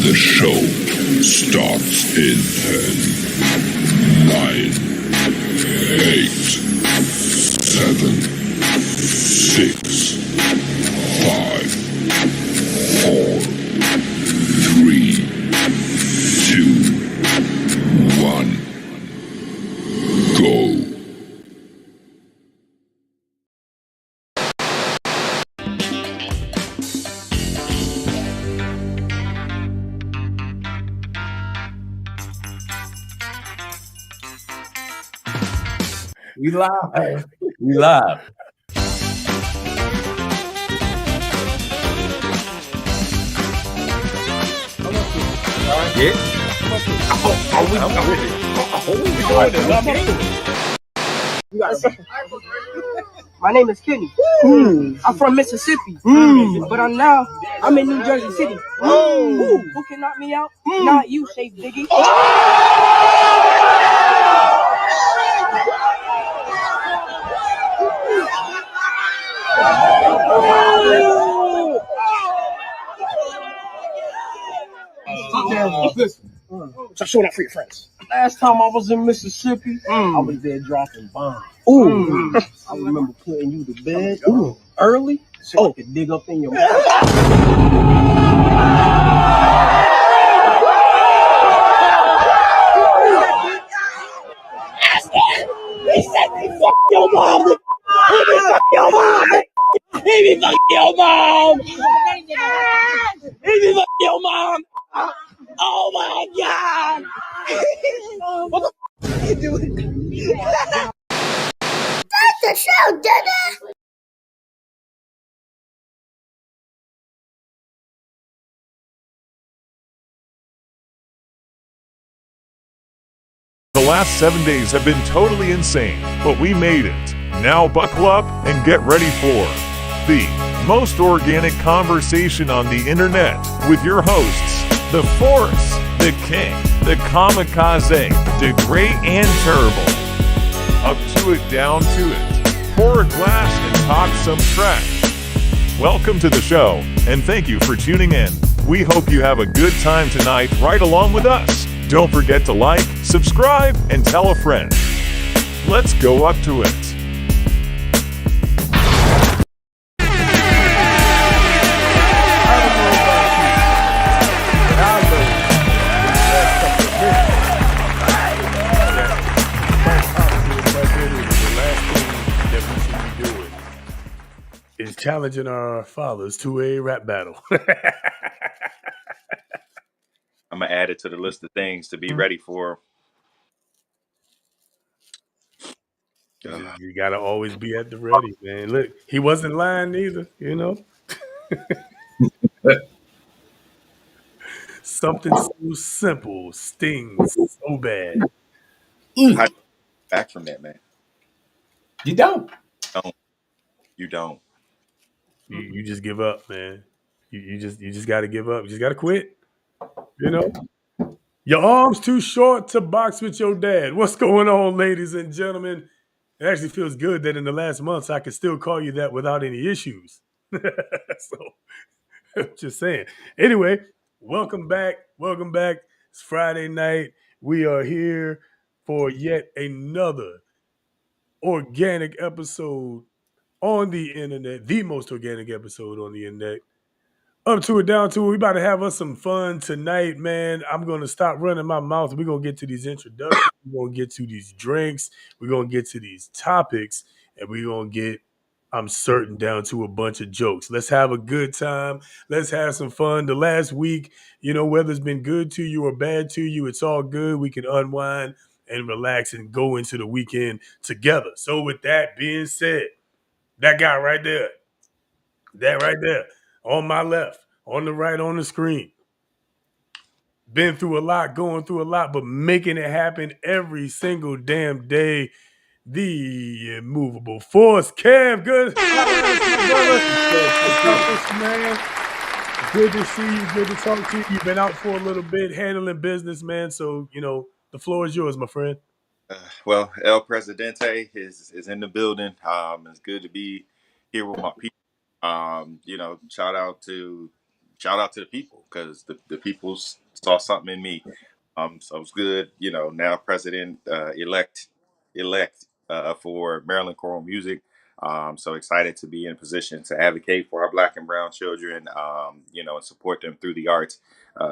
The show starts in 10, 9, 8, 7, 6, 5, 4, 3, 2, 1, go. We live. We live. Yeah. My name is Kenny. I'm from Mississippi, but I'm in New Jersey City. Who can knock me out? Not you, Shape Diggy. Listen, stop showing out for your friends. Last time I was in Mississippi, I was there dropping bombs. I remember putting you to bed early so I could dig up in your mouth. He said, "Hey, fuck your mom! Hey, fuck your mom! Hey, fuck your mom! Hey, fuck your mom! Oh my god! What the f are you doing? That's the show, Dada! The last 7 days have been totally insane, but we made it. Now buckle up and get ready for the most organic conversation on the internet with your hosts, the Force, the King, the Kamikaze, the Great and Terrible. Up to it, down to it. Pour a glass and talk some trash. Welcome to the show, and thank you for tuning in. We hope you have a good time tonight right along with us. Don't forget to like, subscribe, and tell a friend. Let's go up to it. Is challenging our fathers to a rap battle. I'm gonna add it to the list of things to be ready for. You gotta always be at the ready, man. Look, he wasn't lying either, you know. Something so simple stings so bad. How back from that, man? You don't. You don't. You just give up, man. You just gotta give up. You just gotta quit. You know. Your arm's too short to box with your dad. What's going on, ladies and gentlemen? It actually feels good that in the last months I could still call you that without any issues. So just saying. Anyway, welcome back. Welcome back. It's Friday night. We are here for yet another organic episode on the internet, the most organic episode on the internet. Up to it, down to it. We about to have us some fun tonight, man. I'm going to stop running my mouth. We're going to get to these introductions. We're going to get to these drinks. We're going to get to these topics. And we're going to get, I'm certain, down to a bunch of jokes. Let's have a good time. Let's have some fun. The last week, whether it's been good to you or bad to you, it's all good. We can unwind and relax and go into the weekend together. So with that being said, that guy right there, on my left, on the right, on the screen. Been through a lot, going through a lot, but making it happen every single damn day. The immovable force. Kev, good. Man. Good to see you. Good to talk to you. You've been out for a little bit handling business, man. So, the floor is yours, my friend. Well, El Presidente is in the building. It's good to be here with my people. Shout out to shout out to the people because the people saw something in me. So it's good, now president elect for Maryland Choral Music. So excited to be in a position to advocate for our Black and Brown children, and support them through the arts.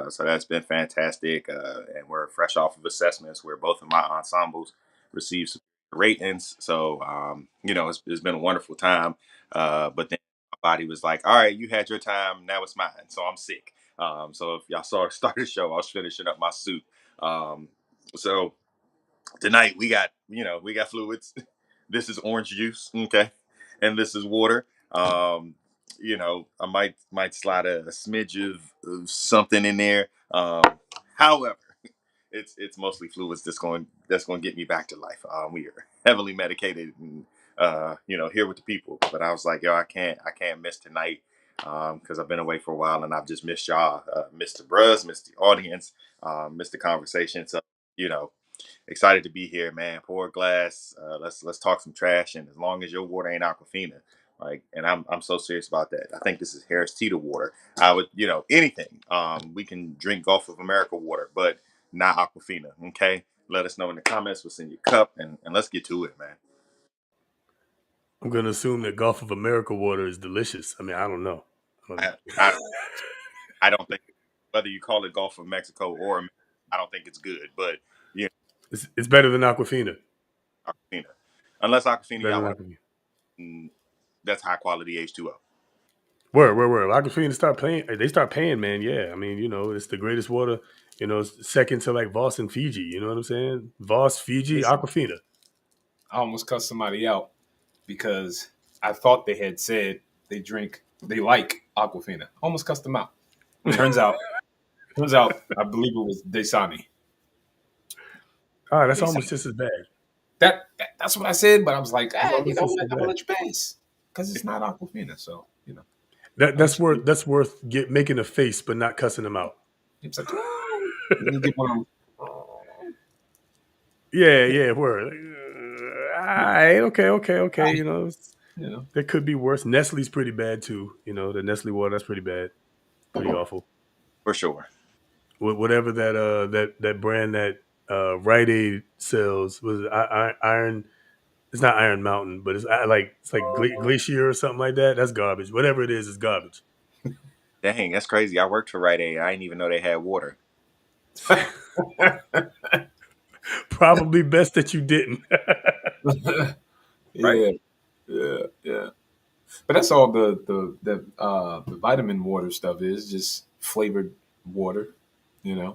So that's been fantastic. And we're fresh off of assessments where both of my ensembles received ratings. So, it's been a wonderful time. But then my body was like, all right, you had your time. Now it's mine. So I'm sick. So if y'all saw start the show, I was finishing up my soup. Um, so tonight we got fluids. This is orange juice, okay, and this is water. I might slide a smidge of something in there. However, it's mostly fluids that's going to get me back to life. We are heavily medicated and here with the people. But I was like, yo, I can't miss tonight because I've been away for a while and I've just missed y'all, missed the bros, missed the audience, missed the conversation. So you know, excited to be here, man. Pour a glass. Let's talk some trash. And as long as your water ain't Aquafina, and I'm so serious about that. I think this is Harris Teeter water. I would, anything. We can drink Gulf of America water, but not Aquafina. Okay. Let us know in the comments what's in your cup, and let's get to it, man. I'm gonna assume that Gulf of America water is delicious. I mean, I don't know. I, I don't think whether you call it Gulf of Mexico or I don't think it's good, but yeah, It's better than Aquafina. Aquafina. Unless It's Aquafina better got than one Aquafina. that's high quality H2O. Where? Aquafina start paying. They start paying, man. Yeah, I mean, it's the greatest water. It's second to like Voss and Fiji. You know what I'm saying? Voss, Fiji, Listen, Aquafina. I almost cussed somebody out because I thought they had said they like Aquafina. Almost cussed them out. Turns out, I believe it was Dasani. All right, that's almost Dasani. just as bad. That's what I said, but I was like, That's almost just as I'm gonna bad. let you pass because it's not Aquafina. So That's worth making a face, but not cussing them out. It's like, let me get one of them. Yeah, word. All right, okay. There could be worse. Nestle's pretty bad too. The Nestle water, that's pretty bad, pretty awful. For sure. Whatever that brand that Rite Aid sells was Iron. It's not Iron Mountain, but it's like Glacier or something like that. That's garbage. Whatever it is garbage. Dang, that's crazy. I worked for Rite Aid. I didn't even know they had water. Probably best that you didn't. Right? Yeah. But that's all the vitamin water stuff is, just flavored water, Yeah.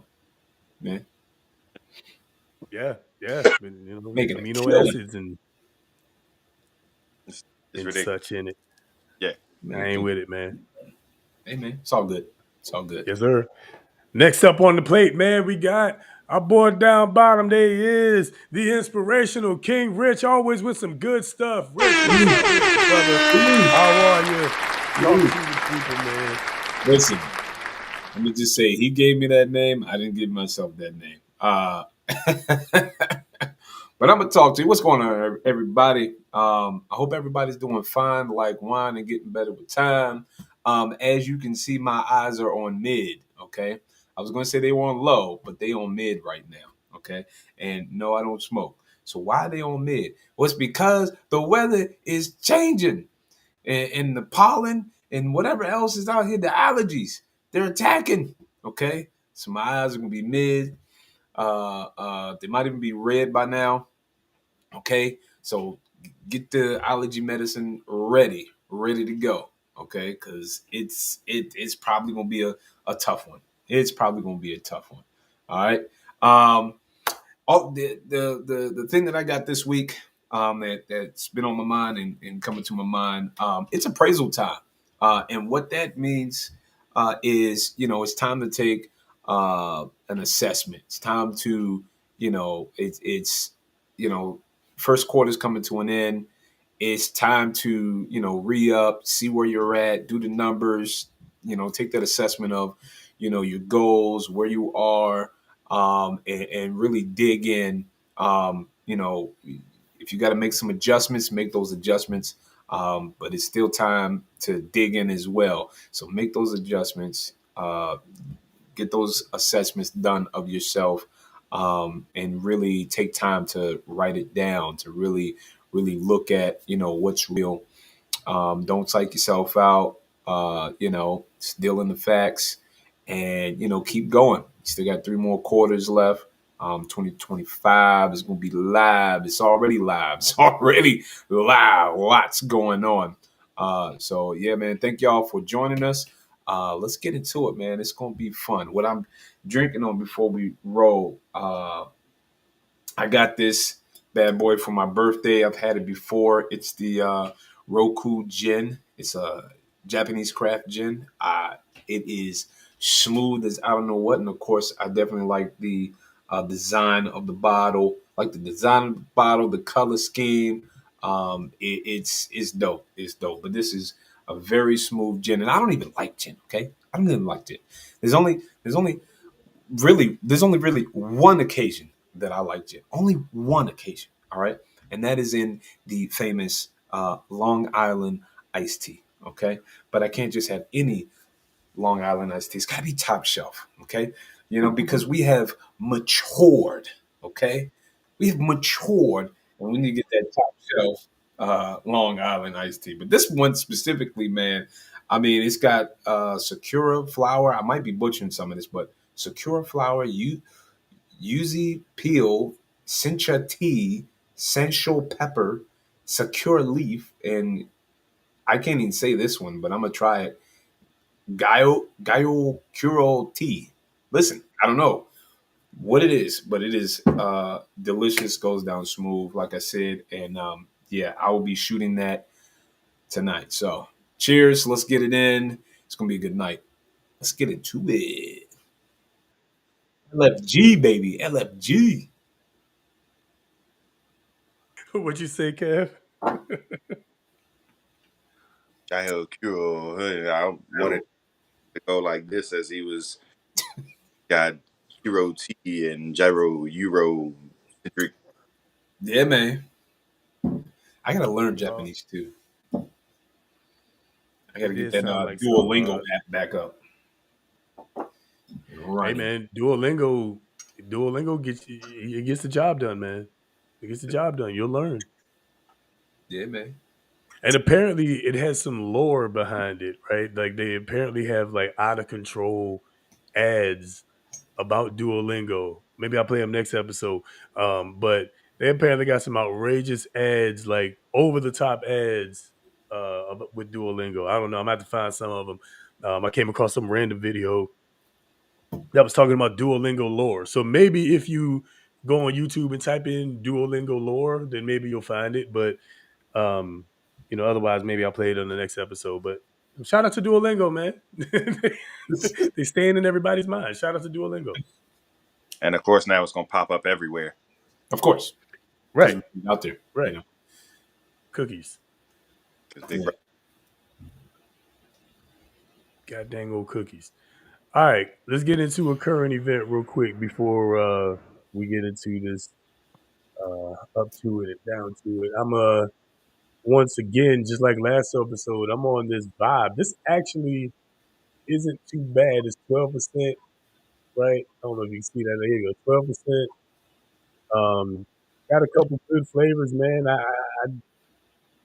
Yeah. Making a Amino killing. acids and It's ridiculous. such in it. Yeah. I ain't with it, man. Hey man, it's all good. It's all good. Yes, sir. Next up on the plate, man, we got our boy down bottom. There he is, the inspirational King Rich, always with some good stuff. Rich, what's up with you, brother? How are you? Talk to the people, man. Listen, let me just say, he gave me that name. I didn't give myself that name. But I'm gonna talk to you. What's going on, everybody? I hope everybody's doing fine, like wine, and getting better with time. As you can see, my eyes are on mid. Okay, I was gonna say they were on low, but they on mid right now. Okay, and no, I don't smoke. So why are they on mid? Well, it's because the weather is changing, and the pollen and whatever else is out here, the allergies, they're attacking. Okay, so my eyes are gonna be mid. They might even be red by now. Okay, so get the allergy medicine ready to go. Okay, because it's probably gonna be a tough one. It's probably gonna be a tough one. All right. All the thing that I got this week, that's been on my mind and coming to my mind, it's appraisal time, and what that means is it's time to take an assessment. It's time to it's first quarter's coming to an end. It's time to re-up, see where you're at, do the numbers, take that assessment of your goals, where you are, and really dig in. If you got to make some adjustments, make those adjustments. But it's still time to dig in as well. So make those adjustments. uh, get those assessments done of yourself, and really take time to write it down, to really look at what's real. Don't psych yourself out. Still in the facts, and keep going. Still got 3 more quarters left. 2025 is going to be live. It's already live. It's already live. Lots going on. So yeah, man. Thank y'all for joining us. Let's get into it, man. It's going to be fun. What I'm drinking on before we roll. I got this bad boy for my birthday. I've had it before. It's the Roku gin. It's a Japanese craft gin. It is smooth as I don't know what, and of course, I definitely like the design of the bottle. Like the design of the bottle, the color scheme. It's dope. It's dope. But this is a very smooth gin, and I don't even like gin. Okay, I don't even like gin. There's only really one occasion that I like gin. Only one occasion. All right. And that is in the famous Long Island iced tea. Okay. But I can't just have any Long Island iced tea. It's got to be top shelf. Okay. Because we have matured. Okay. We have matured and we need to get that top shelf Long Island iced tea. But this one specifically, man, I mean, it's got Sakura flower. I might be butchering some of this, but Sakura flower, yuzu peel, sencha tea, sensual pepper, Sakura leaf, and I can't even say this one, but I'm gonna try it. Gaio Kuro tea. Listen, I don't know what it is, but it is delicious, goes down smooth, like I said, and yeah, I will be shooting that tonight. So cheers, let's get it in. It's gonna be a good night. Let's get into it. LFG baby, LFG. What you say, Kev? I held Kuro. I wanted to go like this as he was got Hero T and Gyro Euro centric. Yeah, man. I gotta learn Well, Japanese too. I it gotta get did that sound like some. Duolingo app back up and Hey running. man, Duolingo gets it gets the job done, man. It gets the job done. You'll learn. Yeah, man. And apparently, it has some lore behind it, right? Like they apparently have like out of control ads about Duolingo. Maybe I'll play them next episode. But they apparently got some outrageous ads, like over the top ads, with Duolingo. I don't know. I'm gonna have to find some of them. I came across some random video that was talking about Duolingo lore. So maybe if you go on YouTube and type in Duolingo lore, then maybe you'll find it. But otherwise maybe I'll play it on the next episode. But shout out to Duolingo, man. They staying in everybody's mind. Shout out to Duolingo. And of course, now it's going to pop up everywhere Of course, because Right, it's out there. right. Cookies. because Big Yeah. Brother. God dang old cookies. All right, let's get into a current event real quick before we get into this up to it and down to it. I'm once again, just like last episode, I'm on this vibe. This actually isn't too bad. It's 12%, right? I don't know if you can see that. There you go, 12%. Got a couple good flavors, man. I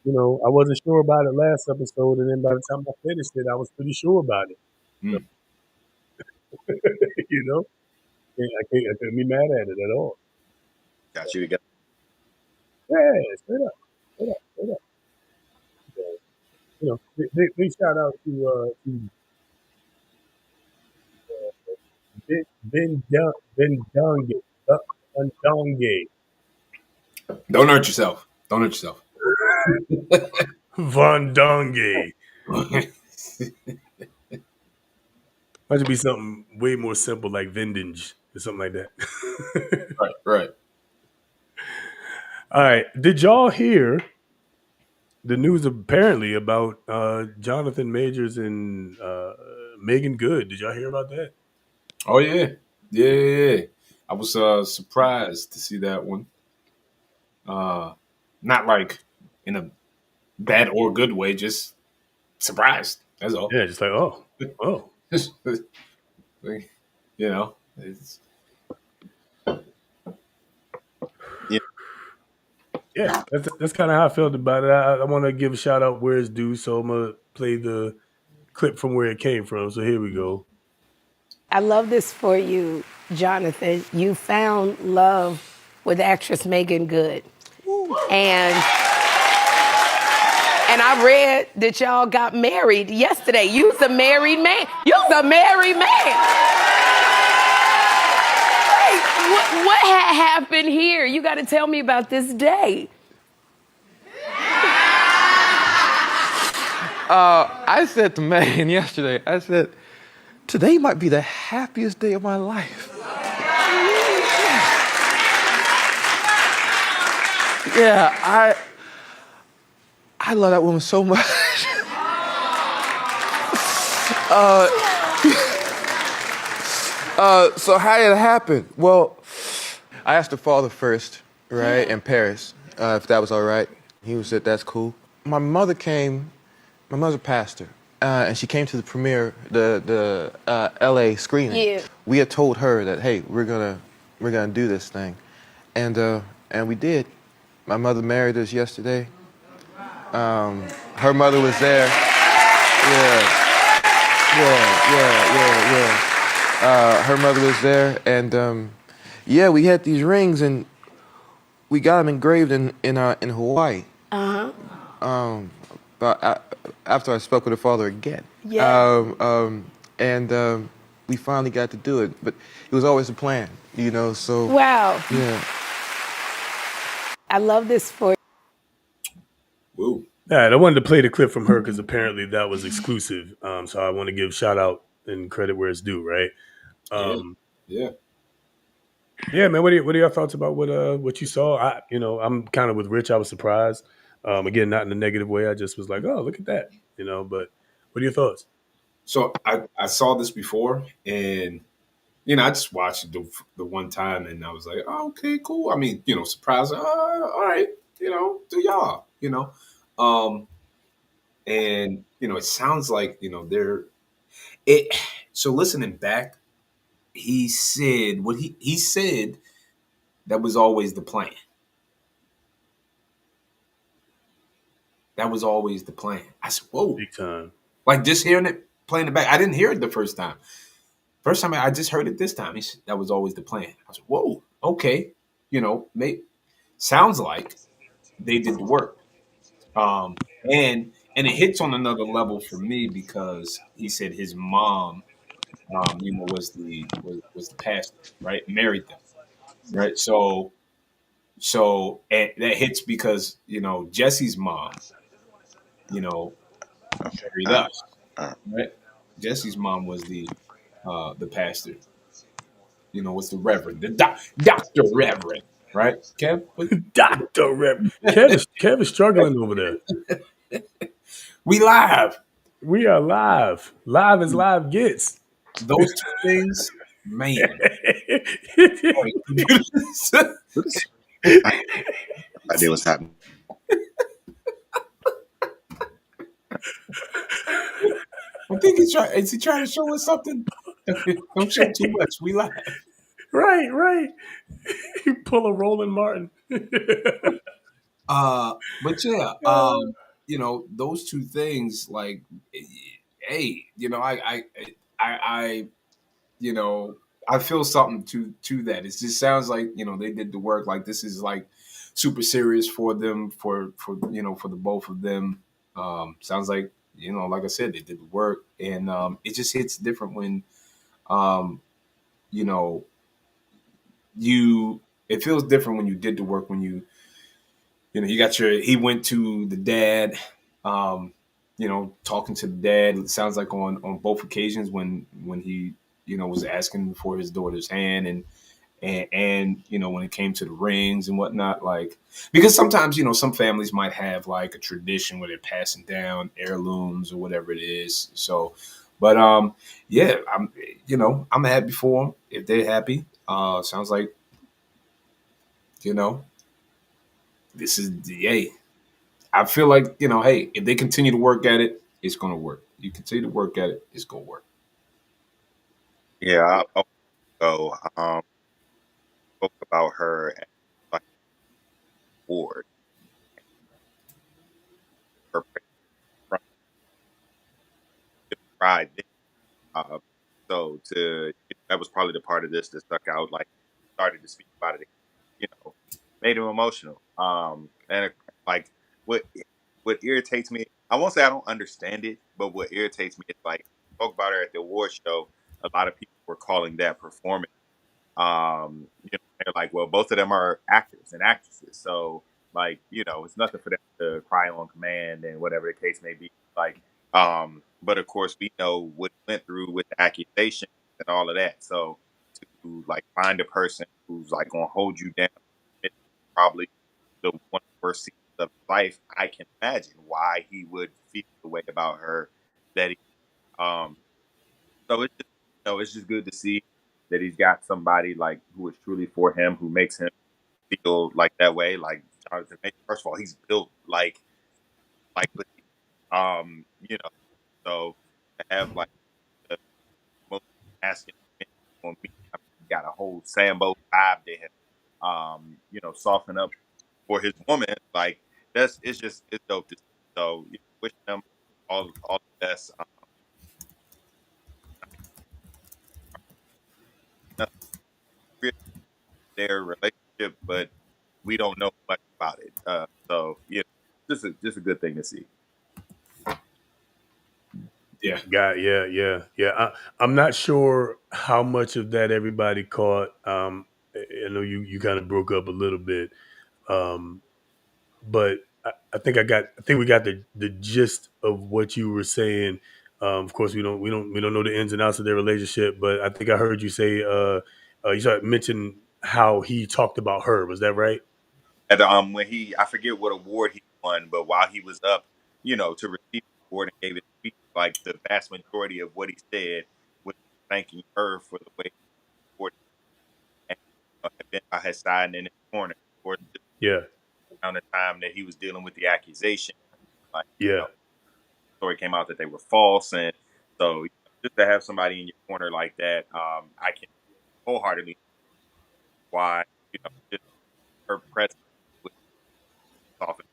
wasn't sure about it last episode, and then by the time I finished it, I was pretty sure about it. So, Mm. you know, I couldn't be mad at it at all. Got you together. Yeah, straight up, straight up. So, big shout out to Ben Donge, Don't hurt yourself. Don't hurt yourself. Von Donge. That should be something way more simple like Vindage or something like that. Right, right. All right. Did y'all hear the news apparently about Jonathan Majors and Megan Good? Did y'all hear about that? Oh yeah, yeah, yeah, yeah. I was surprised to see that one. Not like in a bad or good way, just surprised. That's all. Yeah, just like, oh. you know, it's Yeah. Yeah, that's kind of how I felt about it. I want to give a shout out where it's due, so I'm gonna play the clip from where it came from. So here we go. I love this for you, Jonathan. You found love with actress Megan Good. And I read that y'all got married yesterday. You's a married man. You's a married man. Hey, what had happened here? You got to tell me about this day. I said to Megan yesterday, I said, today might be the happiest day of my life. Yeah, I love that woman so much. So how did it happen? Well, I asked her father first, right, in Paris, if that was all right. He said, that's cool. My mother's a pastor, and she came to the premiere, the LA screening. Yeah. We had told her that, hey, we're gonna do this thing, and we did. My mother married us yesterday. Her mother was there. Yeah. Her mother was there, and yeah, we had these rings, and we got them engraved in Hawaii. But after I spoke with her father again, Yeah. and we finally got to do it. But it was always a plan, you know. So Wow. yeah. I love this for woo. All right, I wanted to play the clip from her because apparently that was exclusive. So I want to give shout out and credit where it's due, right? Yeah, yeah. Yeah, man. What are your thoughts about what you saw? I'm kind of with Rich. I was surprised. Again, not in a negative way. I just was like, oh, look at that, But what are your thoughts? So I saw this before, and I just watched it the one time, and I was like, oh, okay, cool. I mean, surprised. All right, do y'all, um, and it sounds like they're it. So listening back, he said what he said that was always the plan. That was always the plan. I said, whoa, Big time. like just hearing it playing it back. I didn't hear it the first time. First time I just heard it this time. That was always the plan. I was whoa, okay. Sounds like they did the work. And it hits on another level for me because he said his mom, was the pastor, right? Married them, right? So and that hits because Jesse's mom, you know, married Uh, us, uh, right? Jesse's mom was the pastor. Was the Reverend, the Doctor Reverend, right? Kev, Dr. Rep. Kev is struggling over there. we live. We are live. Live as live gets. Those two things, man. Sorry, computers. what is? I have no idea what's happening. I think is he trying to show us something? Don't show too much. We live. Right. You pull a Roland Martin. But yeah, those two things, like, hey, I you know, I feel something to that. It just sounds like they did the work. Like this is like super serious for them, for the both of them. Sounds like like I said, they did the work, and it just hits different when um, you know you. It feels different when you did the work when you got he went to the dad, talking to the dad. It sounds like on both occasions when he was asking for his daughter's hand and when it came to the rings and whatnot, like because sometimes some families might have like a tradition where they're passing down heirlooms or whatever it is. So, but yeah, I'm happy for them if they're happy. Sounds like you know this is hey. I feel like hey, if they continue to work at it, it's gonna work. You continue to work at it, it's gonna work. Yeah, I'll go. Spoke about her at like board, her from pride. Uh, so that was probably the part of this that stuck out. Like started to speak about it, made him emotional. And like what what irritates me, I won't say I don't understand it, but what irritates me is like spoke about her at the award show. A lot of people were calling that performance. They're like, well, both of them are actors and actresses, so like, it's nothing for them to cry on command and whatever the case may be. Like, but of course, we know what he went through with the accusation and all of that. So to like find a person who's like gonna hold you down, it's probably the one of the worst seasons of his life. I can imagine why he would feel the way about her that he. Um, so it's just good to see that he's got somebody like who is truly for him, who makes him feel like that way. Like Jonathan Majors, first of all, he's built like you know, so to have like the most masculine men on me, I mean, he got a whole Sambo vibe to him. Soften up for his woman, like it's dope to see. So wish him all the best. Nothing really their relationship, but we don't know much about it. So just a good thing to see. Yeah. Yeah. I'm not sure how much of that everybody caught. I know you kind of broke up a little bit, um, but I think we got the gist of what you were saying. Of course, we don't know the ins and outs of their relationship, but I think I heard you say you started mention how he talked about her. Was that right? And when I forget what award he won, but while he was up, to receive the award and gave his speech, like the vast majority of what he said was thanking her for the way he supported and had been by his side and in his corner. Or Yeah, around the time that he was dealing with the accusation, like yeah, the story came out that they were false, and so just to have somebody in your corner like that, I can wholeheartedly why just her presence was often.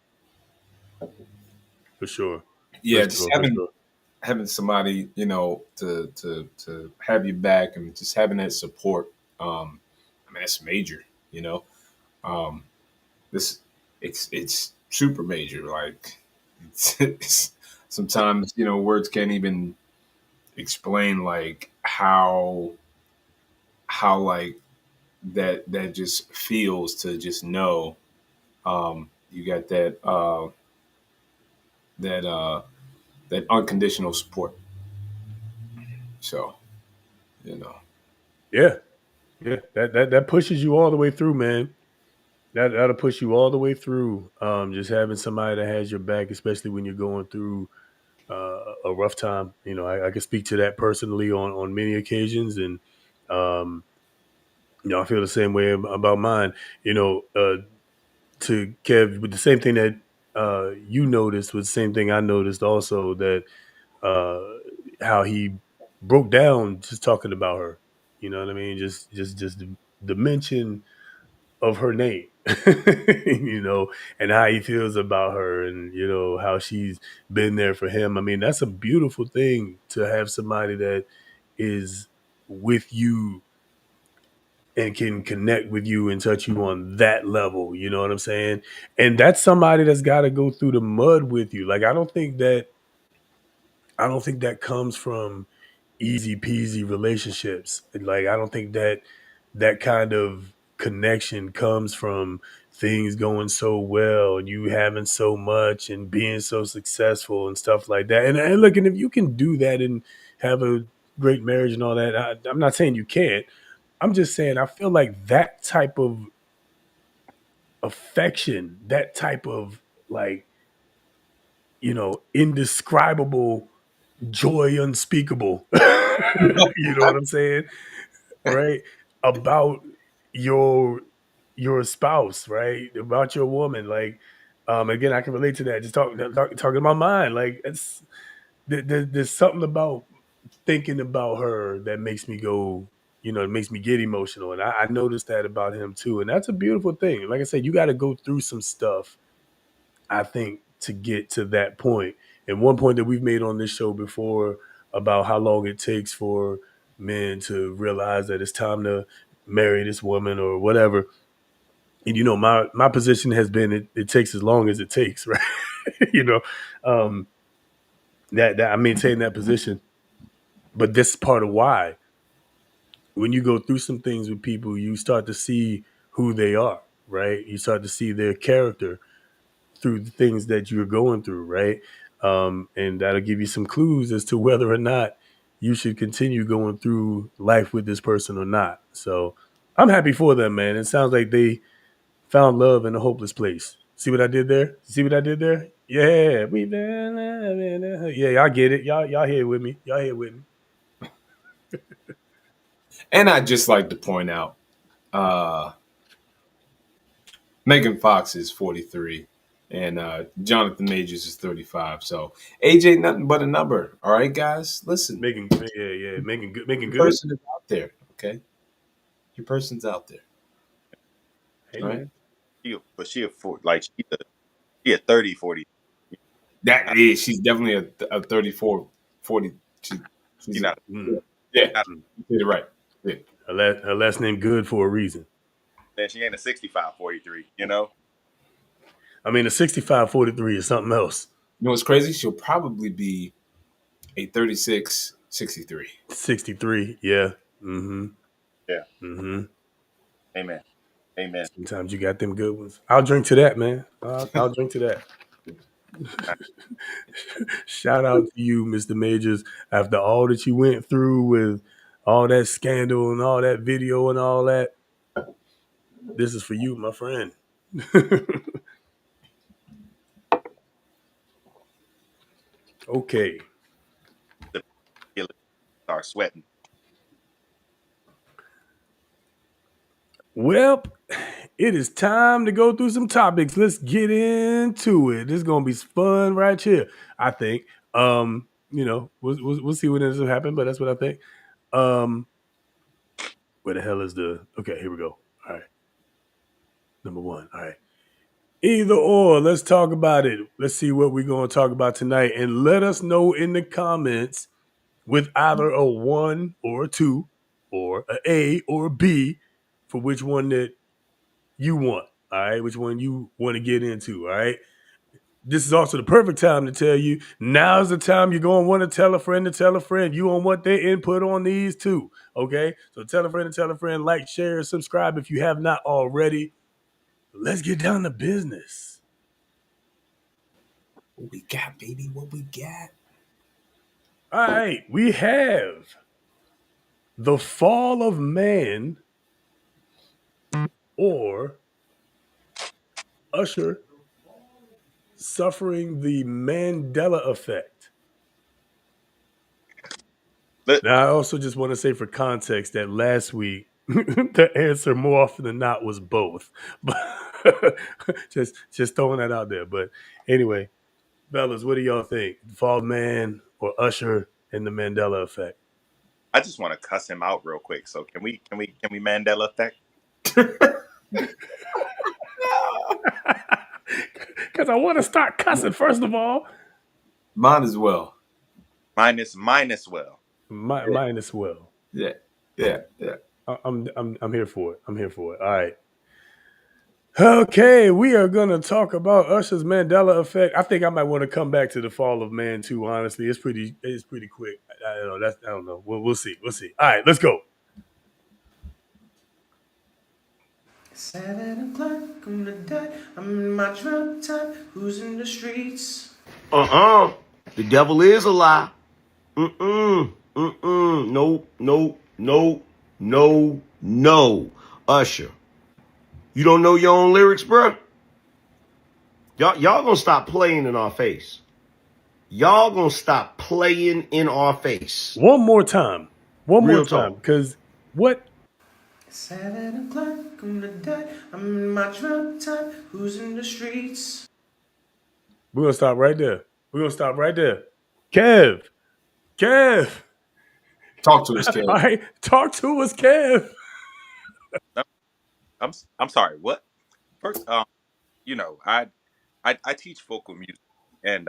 for sure, Yeah, just for sure. having somebody, to have you back and just having that support. I mean, that's major, you know. Um, this it's super major. Like it's sometimes, words can't even explain like how like that just feels to just know you got that that unconditional support. So, you know. Yeah, yeah. That pushes you all the way through, man. That'll push you all the way through. Just having somebody that has your back, especially when you're going through a rough time. I can speak to that personally on many occasions, and um, I feel the same way about mine. To Kev, with the same thing that you noticed was the same thing I noticed also, that uh, how he broke down just talking about her. You know what I mean? Just the mention of her name, and how he feels about her, and how she's been there for him. I mean, that's a beautiful thing to have somebody that is with you and can connect with you and touch you on that level. You know what I'm saying? And that's somebody that's got to go through the mud with you. Like, I don't think that comes from easy peasy relationships. Like, I don't think that kind of connection comes from things going so well and you having so much and being so successful and stuff like that. And look, and if you can do that and have a great marriage and all that, I'm not saying you can't. I'm just saying I feel like that type of affection, that type of, like, indescribable joy unspeakable. You know what I'm saying? Right? About your your spouse, right? About your woman. Like, again, I can relate to that. Just talking about mine. Like, there's something about thinking about her that makes me go, it makes me get emotional. And I noticed that about him too. And that's a beautiful thing. Like I said, you got to go through some stuff, I think, to get to that point. And one point that we've made on this show before about how long it takes for men to realize that it's time to marry this woman or whatever. And my position has been it takes as long as it takes, right? you know, um, that I maintain that position. But this is part of why when you go through some things with people, you start to see who they are, right? You start to see their character through the things that you're going through, right? And that'll give you some clues as to whether or not you should continue going through life with this person or not. So I'm happy for them, man. It sounds like they found love in a hopeless place. See what I did there? See what I did there? Yeah, yeah. I get it. Y'all here with me? Y'all here with me? And I'd just like to point out, Megan Fox is 43, and Jonathan Majors is 35. So age ain't nothing but a number. All right, guys, listen. Making Your good. person is out there. Okay, your person's out there. Hey All right. man, But she she a 30, 40. That is, she's definitely a 34, 40. She She's a, not, yeah, not you did it right. Yeah. her last name good for a reason. she ain't a 65, 43, you know? I mean, a 65-43 is something else. You know what's crazy? She'll probably be a 36, 63. 63, yeah. Mm-hmm. Yeah. Mm-hmm. Amen. Amen. Sometimes you got them good ones. I'll drink to that, man. I'll drink to that. Shout out to you, Mr. Majors. After all that you went through with all that scandal and all that video and all that, this is for you, my friend. Okay. The start sweating. Well, it is time to go through some topics. Let's get into it. This is gonna be fun right here, I think. We'll see what ends up happening, but that's what I think. Um, where the hell is the? Okay, here we go. All right, number one. All right, either or. Let's talk about it. Let's see what we're gonna talk about tonight, and let us know in the comments with either a one or a two, or a or a B, for which one that you want. All right, which one you want to get into. All right. This is also the perfect time to tell you now's the time you're going to want to tell a friend to tell a friend. You don't want their input on these too. Okay. So tell a friend to tell a friend, like, share, subscribe if you have not already. Let's get down to business. What we got, baby? What we got? All right. We have the fall of man or Usher suffering the Mandela effect. Look, Now, I also just want to say for context that last week, the answer more often than not was both. But just throwing that out there. But anyway, fellas, what do y'all think? Fall Man or Usher and the Mandela effect? I just want to cuss him out real quick. So can we Mandela effect? Because I want to start cussing, first of all. Mine as well. Minus well. Mine as well. Yeah, yeah, yeah. I'm here for it. I'm here for it. All right. Okay, we are gonna talk about Usher's Mandela effect. I think I might want to come back to the fall of man too. Honestly, it's pretty quick. I don't know. I don't know. We'll see. We'll see. All right, let's go. 7 o'clock on the dot. I'm in my drop top. Who's in the streets? The devil is a lie. No, no, no, no, no. Usher, you don't know your own lyrics, bro? Y'all gonna stop playing in our face. Y'all gonna stop playing in our face. One more time. One Real more time. talk. Because what? 7 o'clock on the dot. I'm in my drop top. Who's in the streets? We're gonna stop right there. We're gonna stop right there. Kev. Talk to us, Kev. All right, talk to us, Kev. I'm sorry. What? First, you know, I teach vocal music, and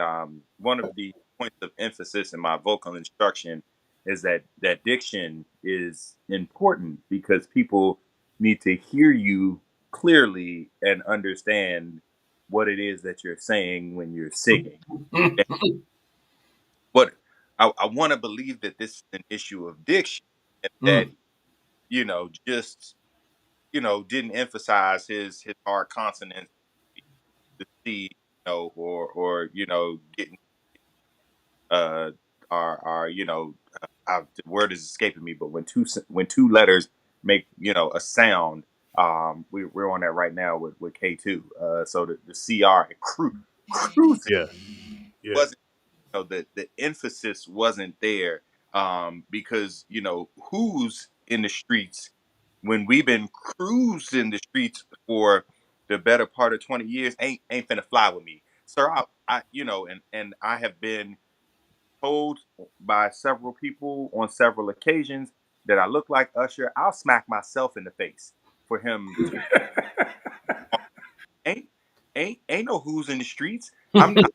one of the points of emphasis in my vocal instruction is that diction is important because people need to hear you clearly and understand what it is that you're saying when you're singing. And what I want to believe that this is an issue of diction, and that Mm. just didn't emphasize his hard consonants, the C, or getting uh our the word is escaping me, but when two letters make a sound, we're on that right now with K2. So the CR and cruising Yeah, yeah. wasn't, the emphasis wasn't there, because who's in the streets when we've been cruising the streets for the better part of 20 years ain't finna fly with me, sir. And I have been told by several people on several occasions that I look like Usher. I'll smack myself in the face for him to ain't ain't no who's in the streets. I'm not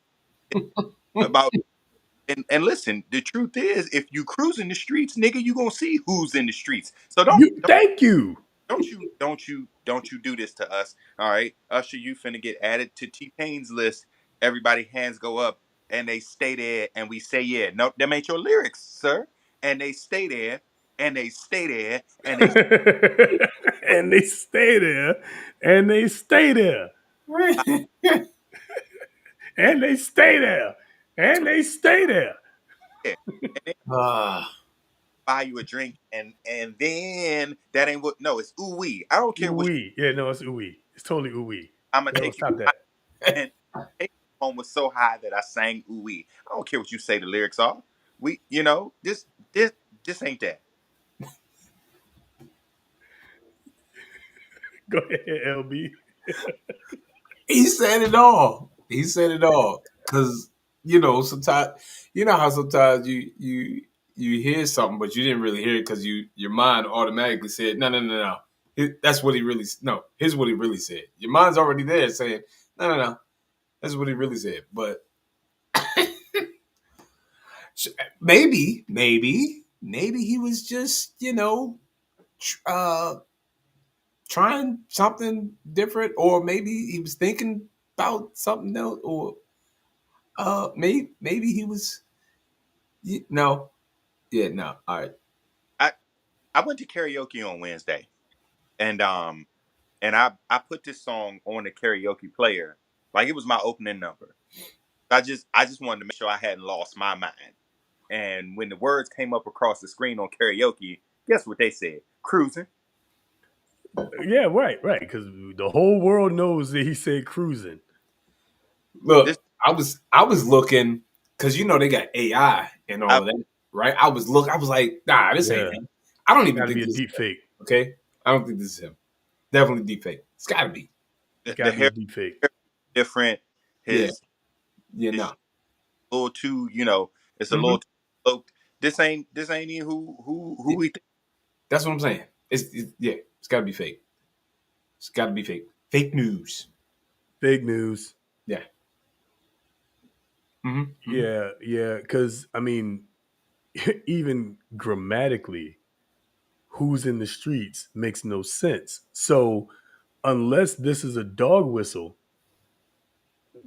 about. And listen, the truth is, if you cruise in the streets, nigga, you gonna see who's in the streets. So Thank you. don't you do this to us. All right, Usher, you finna get added to T Pain's list. Everybody hands go up and they stay there, and we say yeah. No, them ain't your lyrics, sir. And they stay there, and they stay there, and they And they stay there, and they stay there, and they stay there, and they stay there. stay there. And they Ah, buy you a drink, and then that ain't what. No, it's ooh wee. I don't care Ooh what. wee. Yeah, no, it's ooh wee. It's totally ooh wee. I'm gonna Yo, take you. stop that. And take home was so high that I sang ooh wee. I don't care what you say the lyrics are. We, this ain't that. Go ahead, LB. he said it all. He said it all. Cause sometimes how sometimes you hear something, but you didn't really hear it because your mind automatically said no. That's what he really no. Here's what he really said. Your mind's already there saying no. That's what he really said. But maybe he was just uh trying something different, or maybe he was thinking about something else, or maybe he was no, yeah, no, all right. I I went to karaoke on Wednesday, and I put this song on the karaoke player like it was my opening number. I just wanted to make sure I hadn't lost my mind. And when the words came up across the screen on karaoke, guess what they said? Cruising. Yeah, right. Because the whole world knows that he said cruising. This Look, I was looking because they got AI and all I, of that, right? I was like, nah, this ain't Yeah, him. I don't even got to think be a this is deep him. fake. Okay, I don't think this is him. Definitely deep fake. It's got to be. Got the to be a hair deep fake. different. Yeah, His yeah, his no. a little too, it's a Hmm. little too sloped. This ain't even who he That's what I'm saying. Yeah, it's got to be fake. It's got to be fake. Fake news. Fake news. Yeah. Hmm. Hmm. Yeah. Because I mean, even grammatically, who's in the streets makes no sense. So unless this is a dog whistle,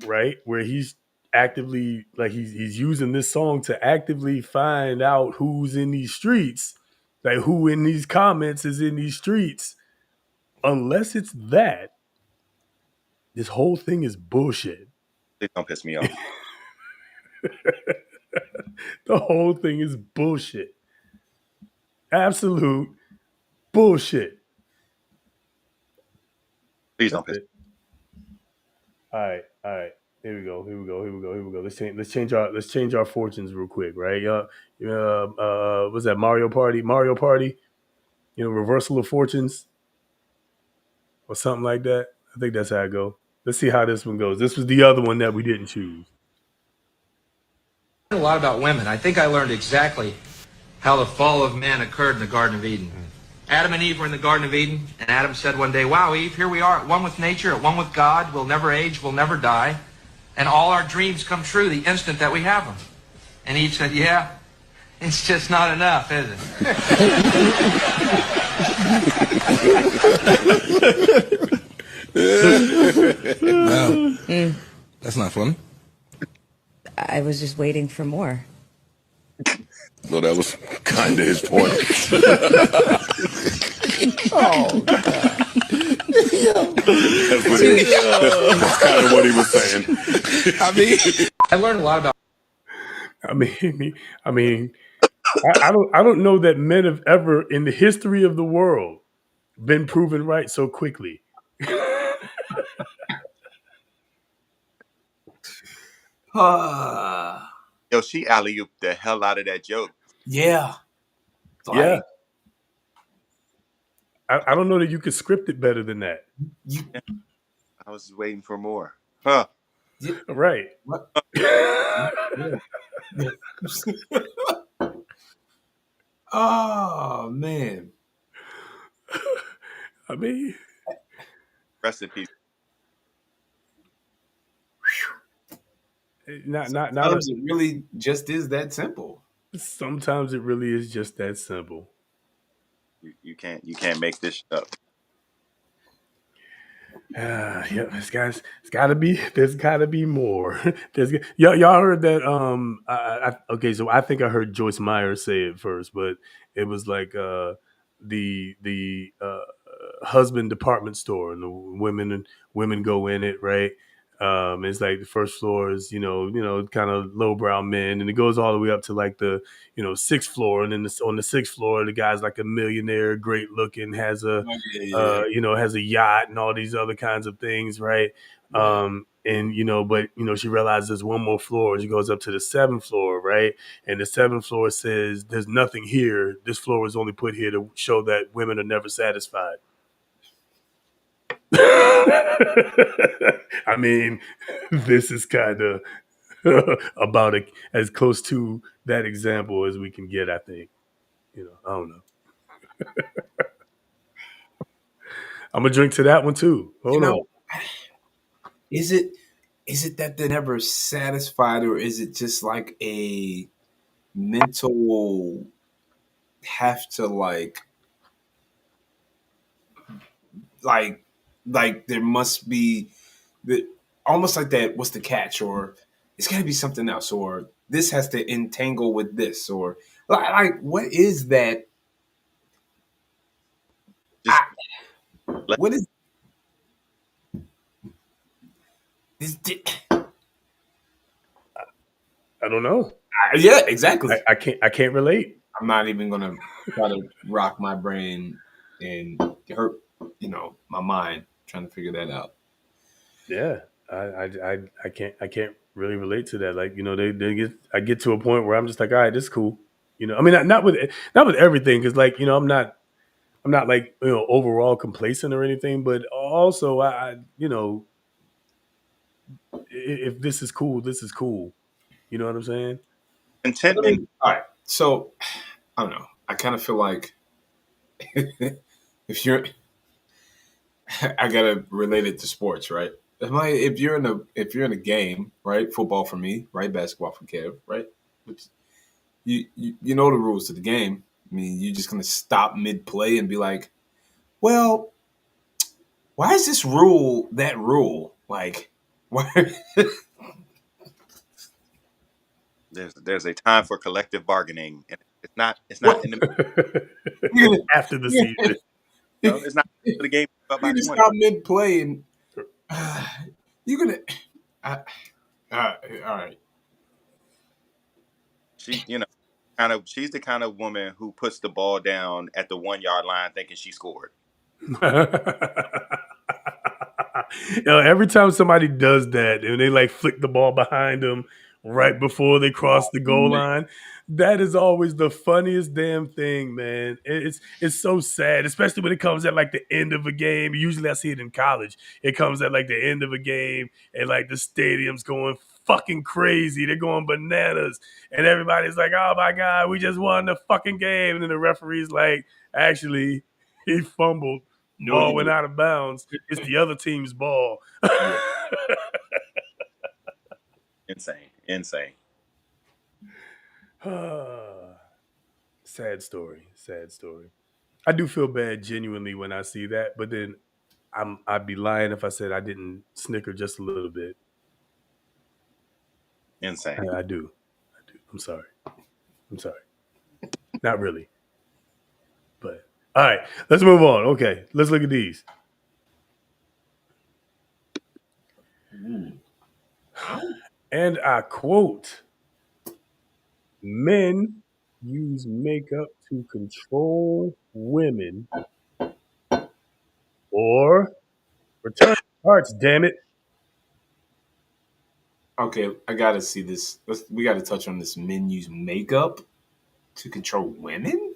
right, where he's actively like he's using this song to actively find out who's in these streets, like who in these comments is in these streets. Unless it's that, this whole thing is bullshit. please don't piss me off. The whole thing is bullshit. Absolute bullshit. Please That's don't piss. it. All right. Here we go. Let's change our fortunes real quick, right? What's that? Mario Party. Reversal of fortunes or something like that. I think that's how it go. Let's see how this one goes. This was the other one that we didn't choose. A lot about women. I think I learned exactly how the fall of man occurred in the Garden of Eden. Adam and Eve were in the Garden of Eden, and Adam said one day, wow, Eve, here we are at one with nature, at one with God. We'll never age, we'll never die. And all our dreams come true the instant that we have them. And Eve said, yeah, it's just not enough, is it? No, that's not funny. I was just waiting for more. Well, that was kind of his point. Oh, God. That's kind of what he was saying. I mean, I learned a lot about. I don't know that men have ever in the history of the world been proven right so quickly. Yo, she alley-ooped the hell out of that joke. Yeah. Yeah. I don't know that you could script it better than that. I was waiting for more. Huh. Right. What? Oh, man. I mean, Rest in peace. Sometimes it really just is that simple. Sometimes it really is just that simple. You can't make this shit up. Yeah, there's gotta be more. Y'all heard that? Okay, so I think I heard Joyce Meyer say it first, but it was like the husband department store, and the women go in it, right? It's like the first floor is kind of lowbrow men, and it goes all the way up to like the sixth floor, and then on the sixth floor the guy's like a millionaire, great looking, has a has a yacht and all these other kinds of things, right? And but she realizes there's one more floor, and she goes up to the seventh floor, right? And the seventh floor says there's nothing here. This floor was only put here to show that women are never satisfied. I mean, this is kind of about as close to that example as we can get, I think. I don't know. I'm gonna drink to that one too. Hold on. Is it that they're never satisfied, or is it just like a mental have to like there must be the almost like that, what's the catch, or it's got to be something else, or this has to entangle with this, or like what is that? What is I don't know. Yeah, exactly. I can't relate. I'm not even gonna try to rock my brain and hurt my mind trying to figure that out. Yeah, I can't really relate to that. Like I get to a point where I'm just like, all right, this is cool. I mean, not with everything, because like I'm not like overall complacent or anything, but also I if this is cool, this is cool. You know what I'm saying? Contentment. All right, so I don't know. I kind of feel like if you're, I gotta relate it to sports, right? If you're in a game, right? Football for me, right? Basketball for Kev, right? You know the rules to the game. I mean, you're just gonna stop mid play and be like, well, why is this rule that rule? Like, why? There's a time for collective bargaining, and it's not in the after the season. No, it's not for the game. You just stop mid play and you're gonna. All right. She's the kind of woman who puts the ball down at the 1 yard line, thinking she scored. Every time somebody does that and they like flick the ball behind them right before they cross the goal line, that is always the funniest damn thing, man. It's so sad, especially when it comes at like the end of a game. Usually I see it in college. It comes at like the end of a game and like the stadium's going fucking crazy. They're going bananas. And everybody's like, oh my God, we just won the fucking game. And then the referee's like, actually, he fumbled. No, Ball he went didn't. out of bounds. It's the other team's ball. Insane. Sad story. I do feel bad genuinely when I see that, but then I'd be lying if I said I didn't snicker just a little bit. Insane. I do. I'm sorry. Not really. But all right, let's move on. Okay, let's look at these. And I quote, men use makeup to control women or return hearts, damn it. Okay, I gotta see this. We gotta touch on this. Men use makeup to control women?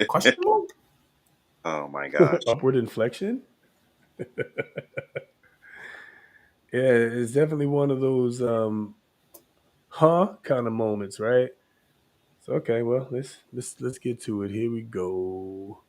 Question mark? Oh my gosh. Upward inflection? Yeah, it's definitely one of those kind of moments, right? So okay, well, let's get to it. Here we go.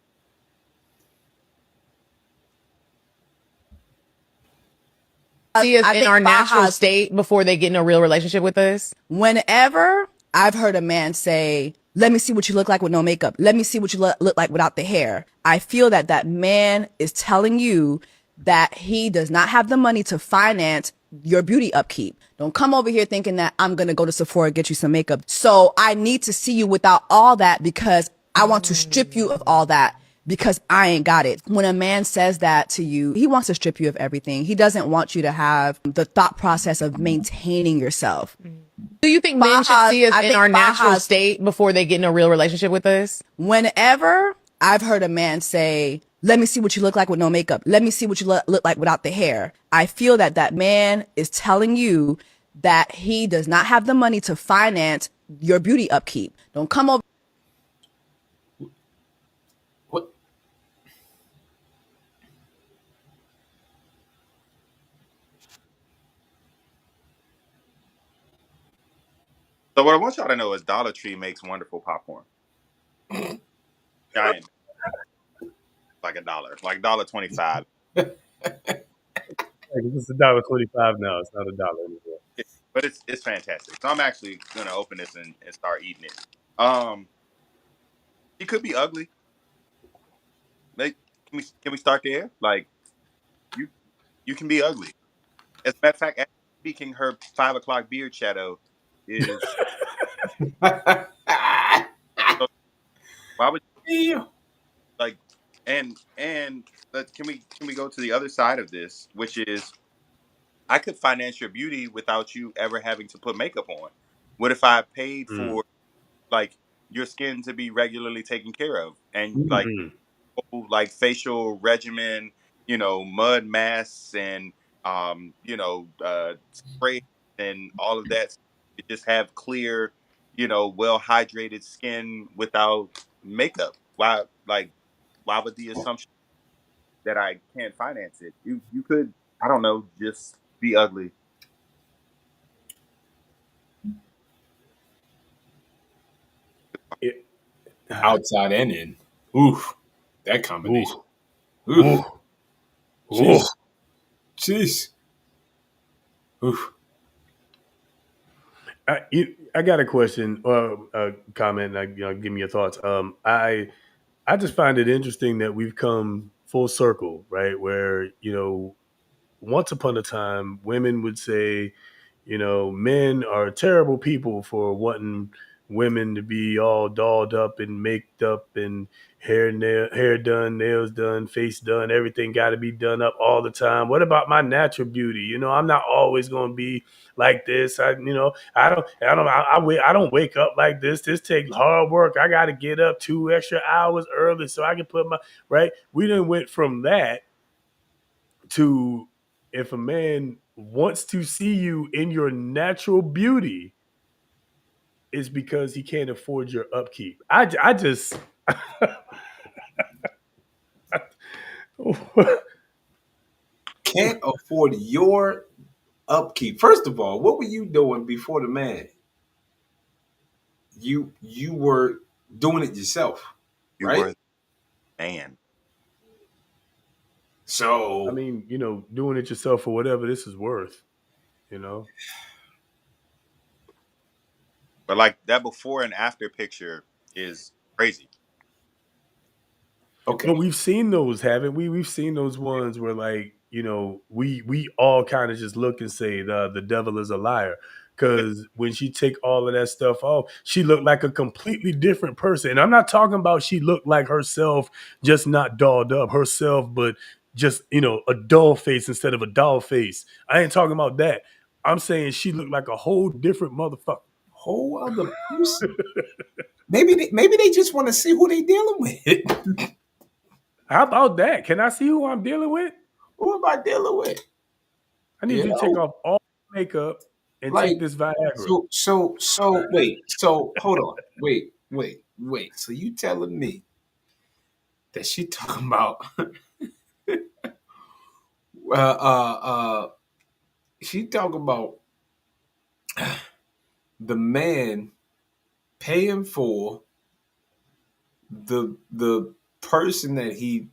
See us in our natural state before they get in a real relationship with us. Whenever I've heard a man say, let me see what you look like with no makeup. Let me see what you look like without the hair. I feel that that man is telling you that he does not have the money to finance your beauty upkeep. Don't come over here thinking that I'm going to go to Sephora and get you some makeup. So I need to see you without all that because I want to strip you of all that because I ain't got it. When a man says that to you, he wants to strip you of everything. He doesn't want you to have the thought process of maintaining yourself. Do you think men should see us in our natural state before they get in a real relationship with us? Whenever I've heard a man say, let me see what you look like with no makeup. Let me see what you look like without the hair. I feel that that man is telling you that he does not have the money to finance your beauty upkeep. Don't come over. What? So what I want y'all to know is Dollar Tree makes wonderful popcorn. Giant, like $1, like $1.25. It's $1.25 now. It's not $1 anymore. But it's fantastic. So I'm actually gonna open this and start eating it. She could be ugly. Like, can we start there? Like, you can be ugly. As a matter of fact, actually speaking, her 5 o'clock beard shadow is. So why would Yeah. like and but can we go to the other side of this, which is I could finance your beauty without you ever having to put makeup on. What if I paid for like your skin to be regularly taken care of and like like facial regimen, mud masks and spray and all of that. You just have clear, well hydrated skin without makeup. Why would the assumption that I can't finance it? You could, I don't know, just be ugly. Outside and in. Oof. That combination. Oof. Oof. Jeez. Jeez. Oof. I got a question or a comment. Give me your thoughts. I just find it interesting that we've come full circle, right? Where once upon a time, women would say, men are terrible people for wanting women to be all dolled up and maked up and hair done, nails done, face done, everything got to be done up all the time. What about my natural beauty? I'm not always going to be like this. I don't wake up like this. This takes hard work. I got to get up 2 extra hours early so I can put my right. We then went from that to if a man wants to see you in your natural beauty, it's because he can't afford your upkeep. I just Can't afford your upkeep. First of all, what were you doing before the man? You were doing it yourself, You right? were the man. So I mean, doing it yourself for whatever this is worth, you know. But like that before and after picture is crazy. okay, But we've seen those, haven't we? We've seen those ones where, like, we all kind of just look and say the devil is a liar. Because when she take all of that stuff off, she looked like a completely different person. And I'm not talking about she looked like herself, just not dolled up herself, but just a dull face instead of a doll face. I ain't talking about that. I'm saying she looked like a whole different motherfucker. whole other person. Maybe they just want to see who they dealing with. How about that? Can I see who I'm dealing with? Who am I dealing with? I need You you to take know, off all makeup and take like this Viagra. so. Wait, so hold on. Wait. So you telling me that she talking about? Uh, uh, uh, she talking about the man paying for the person that he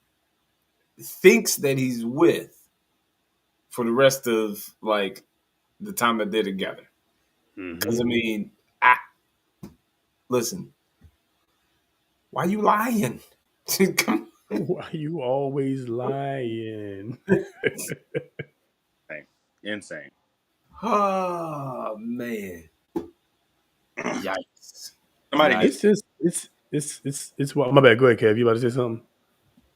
thinks that he's with for the rest of like the time that they're together. Because I Mm-hmm. mean, I listen. Why you lying? Come Why you always lying? Insane. Oh man. Yikes. Somebody Yikes. needs It's just it's my bad. Go ahead, Kev. You about to say something?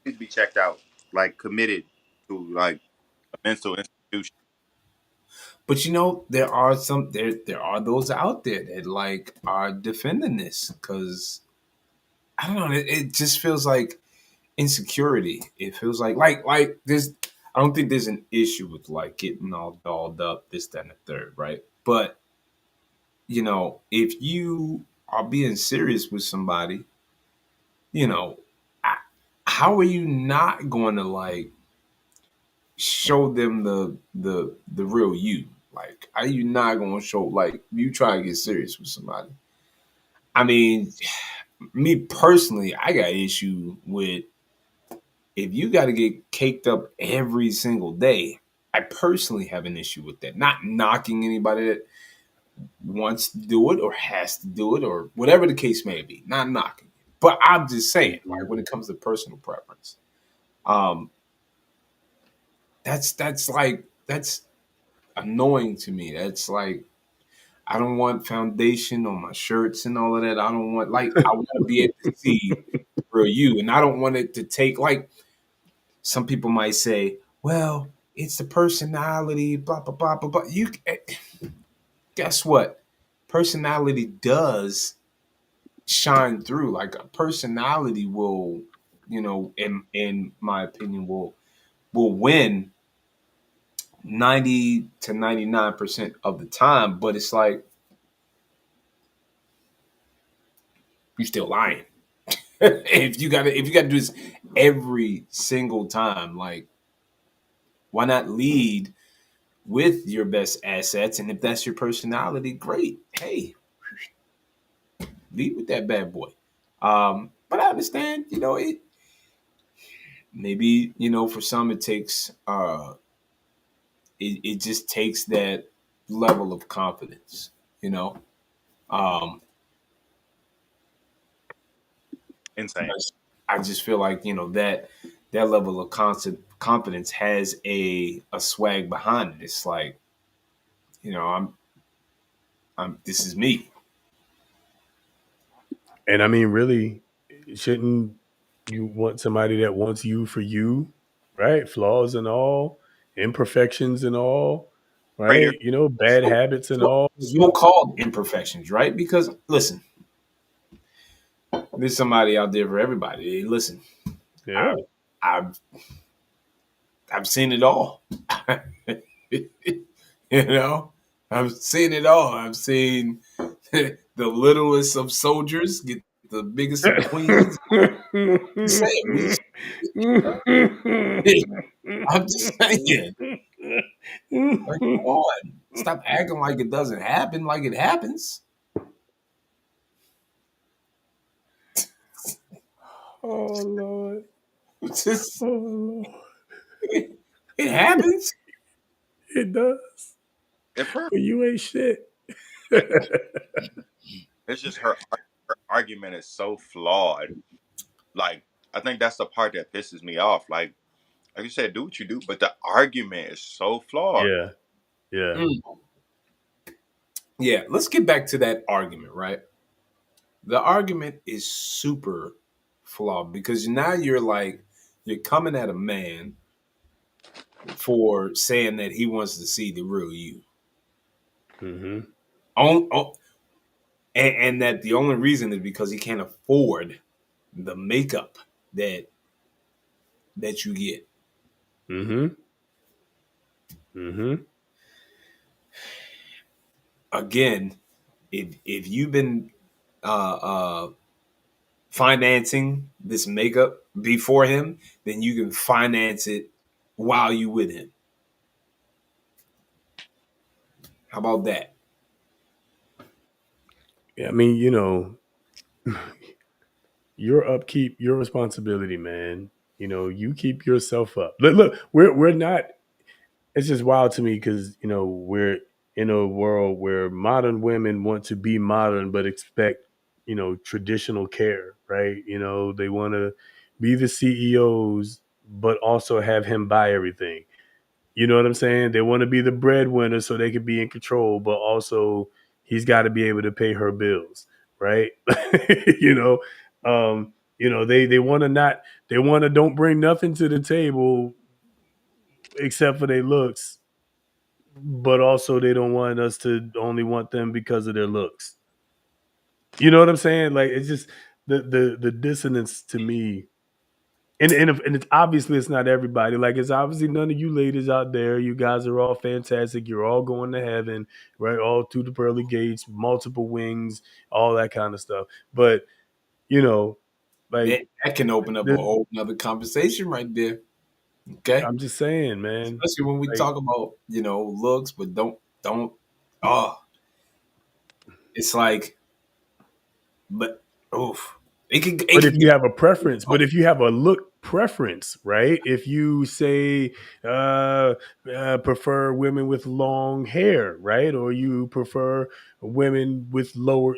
to be checked out, like committed to like a mental institution. But there are those out there that like are defending this because I don't know, it just feels like insecurity. It feels like there's I don't think there's an issue with like getting all dolled up, this, that, and the third, right? But if you are being serious with somebody, you know, I, how are you not going to like show them the real you? Like, are you not going to show like you try to get serious with somebody? I mean, me personally, I got issue with if you got to get caked up every single day. I personally have an issue with that. Not knocking anybody that wants to do it or has to do it or whatever the case may be. Not knocking. But I'm just saying, like when it comes to personal preference, um, that's annoying to me. That's like I don't want foundation on my shirts and all of that. I don't want like I want to be able to see real you, and I don't want it to take like some people might say, well, it's the personality, blah blah blah blah blah. Guess what? Personality does shine through. Like a personality will, in my opinion, will win 90 to 99% of the time. But it's like you still lying. if you gotta do this every single time, like why not lead with your best assets? And if that's your personality, great. Hey, lead with that bad boy. But I understand, it maybe, for some it takes it just takes that level of confidence, you know. Um Insane. I just feel like, that level of confidence has a swag behind it. It's like, I'm this is me. And I mean, really, shouldn't you want somebody that wants you for you, right? Flaws and all, imperfections and all, Prater. right? Bad habits and all. So called imperfections, right? Because listen, there's somebody out there for everybody. Hey, listen, Yeah. I've I've seen it all. you know, I've seen it all. I've seen the littlest of soldiers get the biggest of queens. Just saying, I'm just saying. Like, come on. Stop acting like it doesn't happen, like it happens. Oh Lord. It's just, Oh Lord. it happens. It does. If her, But you ain't shit. it's just her argument is so flawed. Like, I think that's the part that pisses me off. Like you said, do what you do, but the argument is so flawed. Yeah. Yeah. Mm. Yeah, let's get back to that argument, right? The argument is super flawed because now you're coming at a man for saying that he wants to see the real you. Mm-hmm. On, and that the only reason is because he can't afford the makeup that you get. Mm-hmm. Mm-hmm. Again, if you've been uh, uh, financing this makeup before him, then you can finance it while you with him. How about that? Yeah, I mean, your upkeep, your responsibility, man. You keep yourself up. Look, we're not. It's just wild to me because we're in a world where modern women want to be modern but expect traditional care, right? They want to be the CEOs but also have him buy everything. You know what I'm saying? They want to be the breadwinner so they can be in control, but also he's got to be able to pay her bills, right? you know, they want to not, they want to don't bring nothing to the table except for their looks, but also they don't want us to only want them because of their looks. You know what I'm saying? Like it's just the dissonance to me. And it's obviously it's not everybody. Like it's obviously none of you ladies out there. You guys are all fantastic. You're all going to heaven, right? All through the pearly gates, multiple wings, all that kind of stuff. But you know, like That can open up a the, whole another conversation right there. Okay, I'm just saying, man. especially when we Like, talk about looks, but don't. Oh, it's like, but oof, it but can if you get. have a preference, but if you have a look preference, right? If you say prefer women with long hair, right, or you prefer women with lower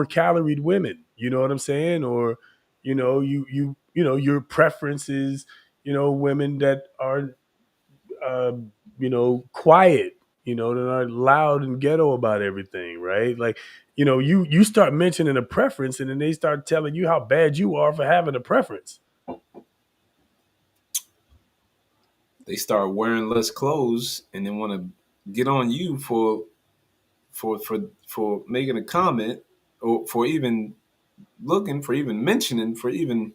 caloried women, you know what I'm saying? Or your preference is women that are uh, quiet, that are loud and ghetto about everything, right? Like, you start mentioning a preference and then they start telling you how bad you are for having a preference. They start wearing less clothes and then want to get on you for making a comment or for even looking for even mentioning for even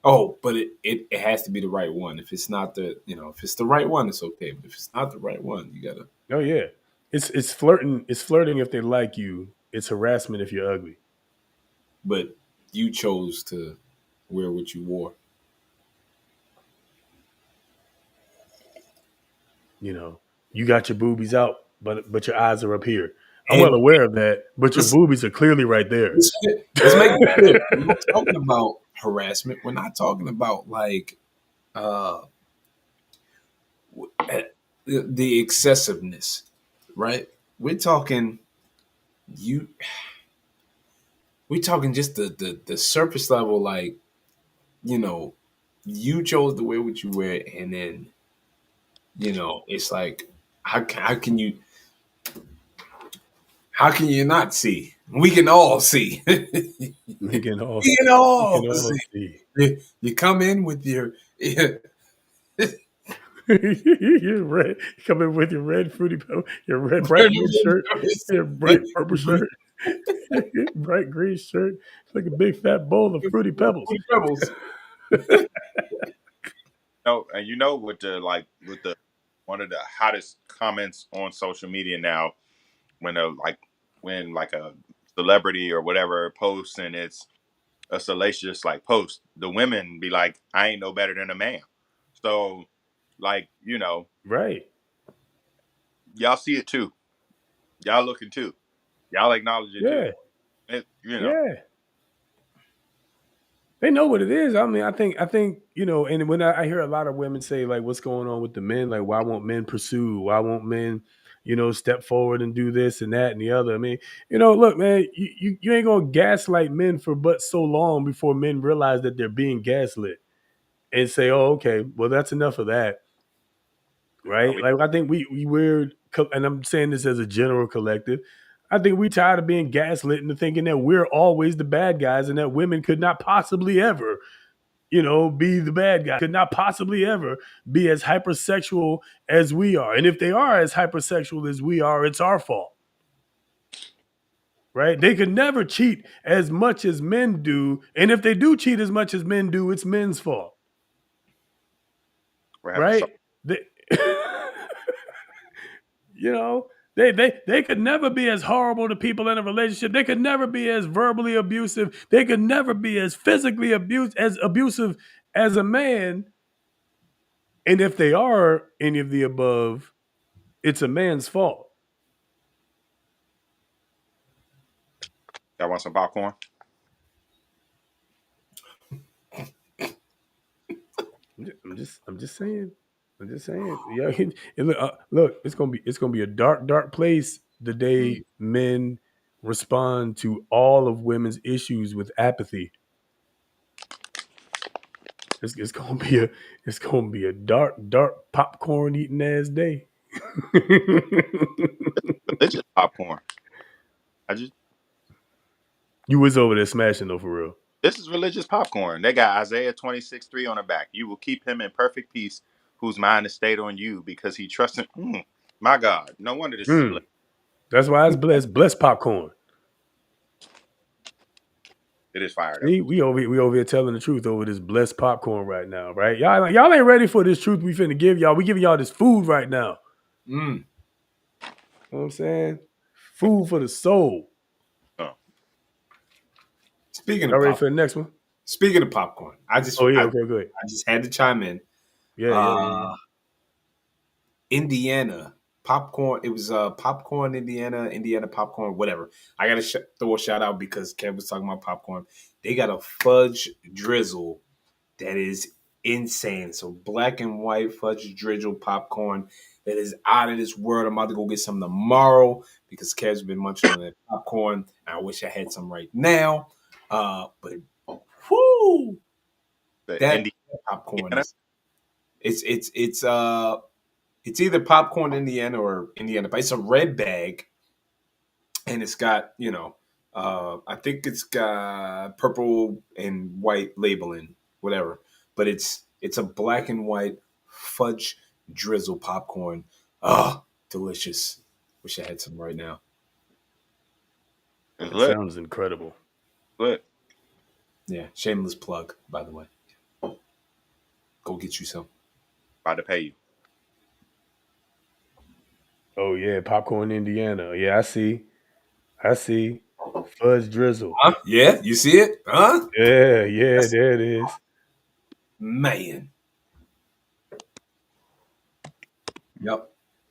but it has to be the right one. If it's not if it's the right one, it's okay. But if it's not the right one, you gotta. Oh yeah. It's flirting. It's flirting if they like you. It's harassment if you're ugly. But you chose to wear what you wore. You got your boobies out, but your eyes are up here. I'm well And aware of that, but your let's, boobies are clearly right there. let's make it clear. We're not talking about harassment. We're not talking about like uh the excessiveness, right? We're talking you. We're talking just the surface level, like you know, you chose to wear what you wear, and then it's like how can you not see? We can all see. We can all We can we can all all see. see. You come in with your You're red. You come in with your red fruity pebble, your red bright red shirt, your bright purple shirt, bright green shirt. It's like a big fat bowl of fruity pebbles. rebels. No, and with the one of the hottest comments on social media now when a celebrity or whatever posts and it's a salacious post, the women be like, I ain't no better than a man. So like, Right. y'all see it too. Y'all looking too. Y'all acknowledge it too. Yeah, You know. yeah. They know what it is. I mean, I think and when I hear a lot of women say like, "What's going on with the men? Like, why won't men pursue? Why won't men, step forward and do this and that and the other?" I mean, look, man, you ain't gonna gaslight men for but so long before men realize that they're being gaslit and say, "Oh, okay, well, that's enough of that." Right? Like, I think and I'm saying this as a general collective. I think we tired of being gaslit into thinking that we're always the bad guys and that women could not possibly ever be the bad guy, could not possibly ever be as hypersexual as we are. And if they are as hypersexual as we are, it's our fault. Right? They could never cheat as much as men do. And if they do cheat as much as men do, it's men's fault. We're having Right? They, they could never be as horrible to people in a relationship. They could never be as verbally abusive. They could never be as physically abusive as a man. And if they are any of the above, it's a man's fault. Y'all want some popcorn? I'm just saying. Yeah, look, it's gonna be a dark, dark place the day men respond to all of women's issues with apathy. It's gonna be a dark, dark popcorn eating ass day. Religious popcorn. You was over there smashing though, for real. This is religious popcorn. They got Isaiah 26:3 on the back. You will keep him in perfect peace, whose mind is stayed on you, because he trusts in. My God, no wonder this is blessed. That's why it's blessed popcorn. It is fire though. See, we over here telling the truth over this blessed popcorn right now, right? Y'all ain't ready for this truth we finna give y'all. We giving y'all this food right now. You know what I'm saying? Food for the soul. Oh. Speaking Y'all of ready popcorn, for the next one? Speaking of popcorn, Okay, go ahead. I just had to chime in. Yeah. Indiana popcorn. It was popcorn, Indiana popcorn, whatever. I gotta throw a shout out because Kev was talking about popcorn. They got a fudge drizzle that is insane. So black and white fudge drizzle popcorn that is out of this world. I'm about to go get some tomorrow because Kev's been munching on that popcorn. I wish I had some right now. But whoo, that popcorn is it's either popcorn Indiana or Indiana, but it's a red bag, and it's got I think it's got purple and white labeling, whatever. But it's a black and white fudge drizzle popcorn. Ah, delicious. Wish I had some right now. It's It lit. sounds incredible. Lit. Yeah, shameless plug, by the way. Go get you some. About to pay you. Oh yeah, popcorn Indiana. Yeah, I see. Fudge drizzle. Huh? Yeah, you see it? Huh? Yeah, there it is. Man. Yep.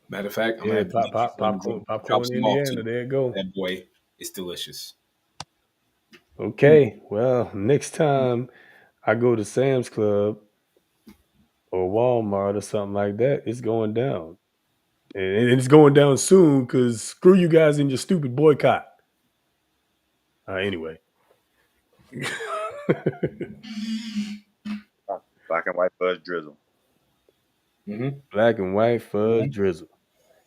Matter of fact, I'm gonna Yeah, have to get you some and go drop popcorn some off Indiana. too. There you go. That boy is delicious. Okay, well, next time I go to Sam's Club or Walmart or something like that, it's going down. And it's going down soon because screw you guys and your stupid boycott. Anyway. Black and white fudge drizzle. Black and white fudge drizzle.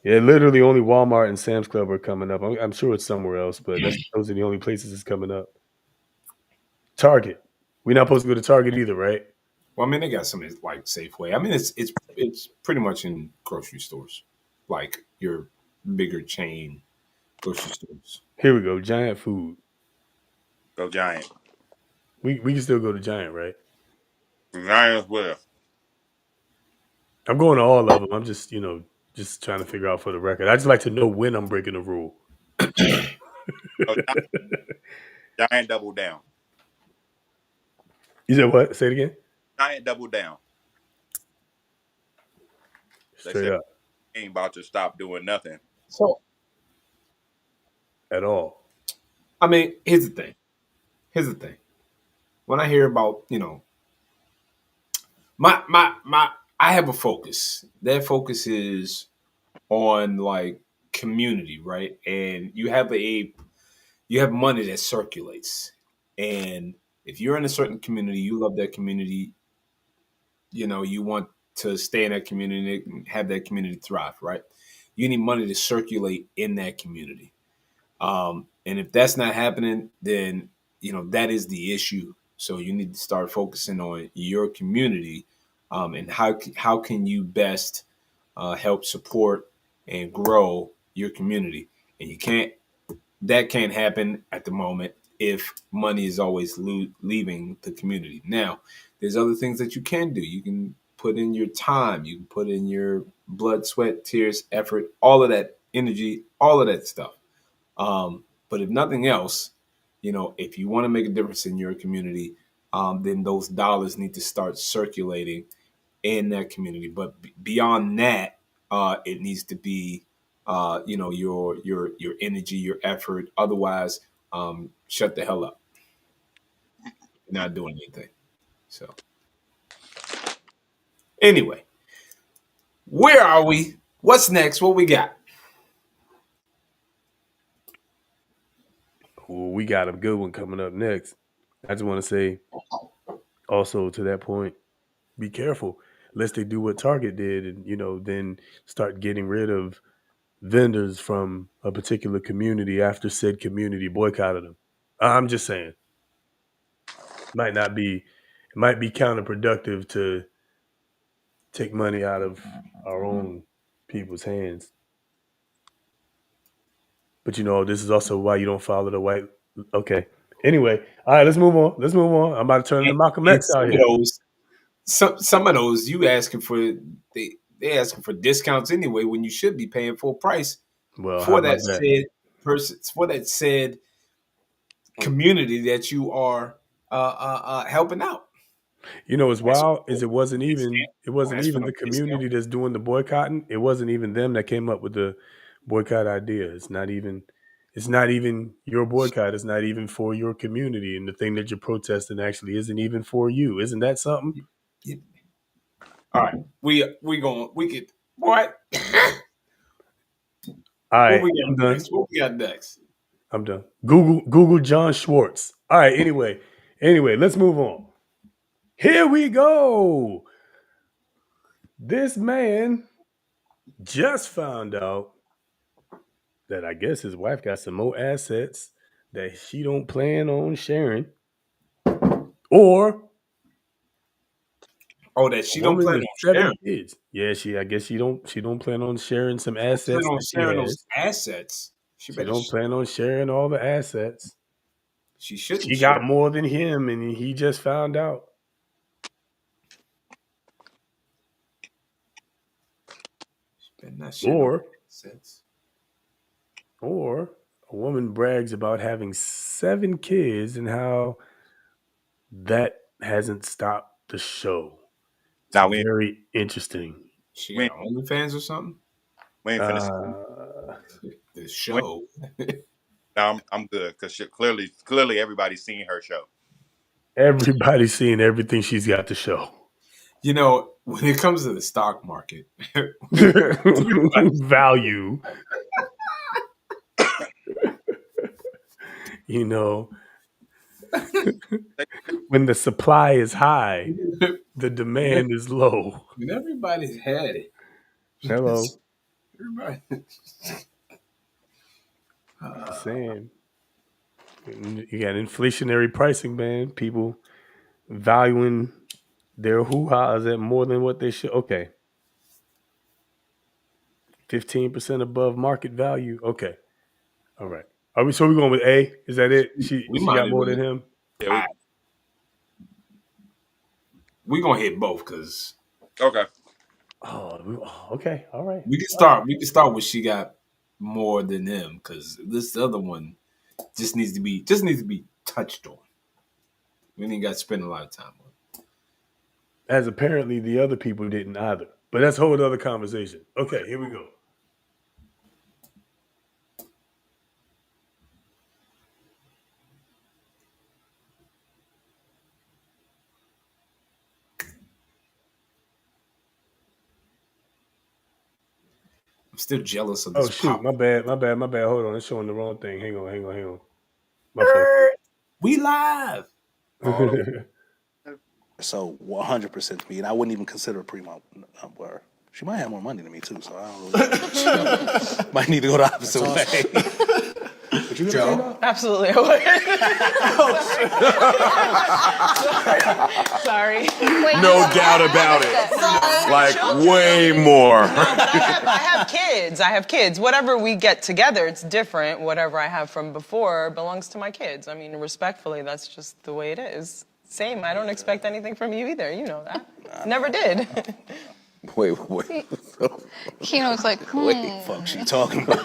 Yeah, literally only Walmart and Sam's Club are coming up. I'm sure it's somewhere else, but those are the only places it's coming up. Target. We're not supposed to go to Target either, right? Well, I mean, they got some like Safeway. I mean, it's pretty much in grocery stores, like your bigger chain grocery stores. Here we go. Giant food. Go Giant. We can still go to Giant, right? Giant will. I'm going to all of them. I'm just, just trying to figure out for the record. I just like to know when I'm breaking a rule. Oh, Giant double down. You said what? Say it again. Giant double down. Straight up. ain't about to stop doing nothing. So, At all. I mean, here's the thing. Here's the thing. When I hear about, my I have a focus. That focus is on like community, right? And you have money that circulates. And if you're in a certain community, you love that community, you want to stay in that community and have that community thrive, right? You need money to circulate in that community. And if that's not happening, then that is the issue. So you need to start focusing on your community, and how can you best help support and grow your community. And that can't happen at the moment if money is always leaving the community. Now, there's other things that you can do. You can put in your time, you can put in your blood, sweat, tears, effort, all of that energy, all of that stuff. But if nothing else, if you want to make a difference in your community, then those dollars need to start circulating in that community. But beyond that, it needs to be, your energy, your effort. Otherwise, shut the hell up. You're not doing anything. So anyway, where are we? What's next? What we got? Well, we got a good one coming up next. I just want to say also to that point, be careful lest they do what Target did and, then start getting rid of vendors from a particular community after said community boycotted them. I'm just saying. It might be counterproductive to take money out of our own people's hands. But this is also why you don't follow the white. Okay. Anyway, all right, let's move on. I'm about to turn into Malcolm And X out here. some of those you asking for, they asking for discounts anyway when you should be paying full price Well, how for that about that? said person, for that said community that you are helping out. What's That's wild is it wasn't even ask for no the discount. community that's doing the boycotting. It wasn't even them that came up with the boycott idea. It's not even your boycott. It's not even for your community. And the thing that you're protesting actually isn't even for you. Isn't that something? All right, we could what? All What right, we I'm got done. next? What we got next? I'm done. Google John Schwartz. All right, anyway, let's move on. Here we go. This man just found out that I guess his wife got some more assets that she don't plan on sharing, or Oh, that a she don't woman plan with on 7 sharing. kids. Yeah, I guess she don't plan on sharing some Don't plan assets on that she sharing those has. assets. She She better. don't plan on sharing all the assets. She shouldn't She share. got more than him, and he just found out. She better not share no Or assets. Or a woman brags about having 7 kids and how that hasn't stopped the show. It's Now very interesting. She we got ain't, OnlyFans or something. we ain't finna. The We show. now I'm good because clearly everybody's seen her show. Everybody's seeing everything she's got to show. When it comes to the stock market, Value, you know, when the supply is high, the demand is low. when everybody's had it, Hello. everybody. Just saying. You got inflationary pricing, man. People valuing their hoo-has at more than what they should. Okay. 15% above market value. Okay. All right. So we going with A? Is that it? We She might got as more well. than him? Yeah, I, we gonna hit both because okay. Okay. All right. we can All right. start. We can start with she got more than them because this other one just needs to be touched on. We ain't got to spend a lot of time on it. As apparently the other people didn't either. But that's a whole other conversation. Okay, here we go. I'm still jealous of Oh this shoot, pop. my bad. Hold on, it's showing the wrong thing. Hang on. My fault. We live. So 100% me, and I wouldn't even consider a primo. She might have more money than me too, so I don't really might need to go the opposite way. But you Joe? Absolutely, I would. Sorry. Wait, No doubt about it. Like way more. No, but I have kids. I have kids. Whatever we get together, it's different. Whatever I have from before belongs to my kids. I mean, respectfully, that's just the way it is. Same. I don't expect anything from you either. You know that. Never did. Wait. Keno's like, What the fuck she talking about?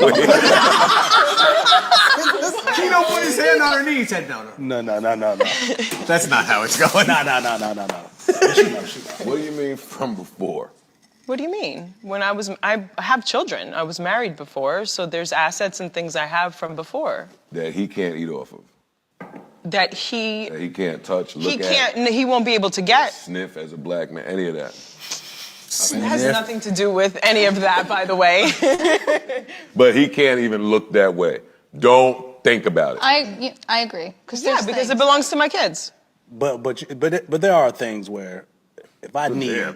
Keno put his hand on her knee. He said, no. No. That's not how it's going. No. She knows. What do you mean from before? What do you mean? I have children. I was married before, so there's assets and things I have from before. That he can't eat off of. That he can't touch, look at. He won't be able to get. Sniff as a black man, any of that. It has nothing to do with any of that, by the way. But he can't even look that way. Don't think about it. I agree. Because it belongs to my kids. But there are things where if I need it,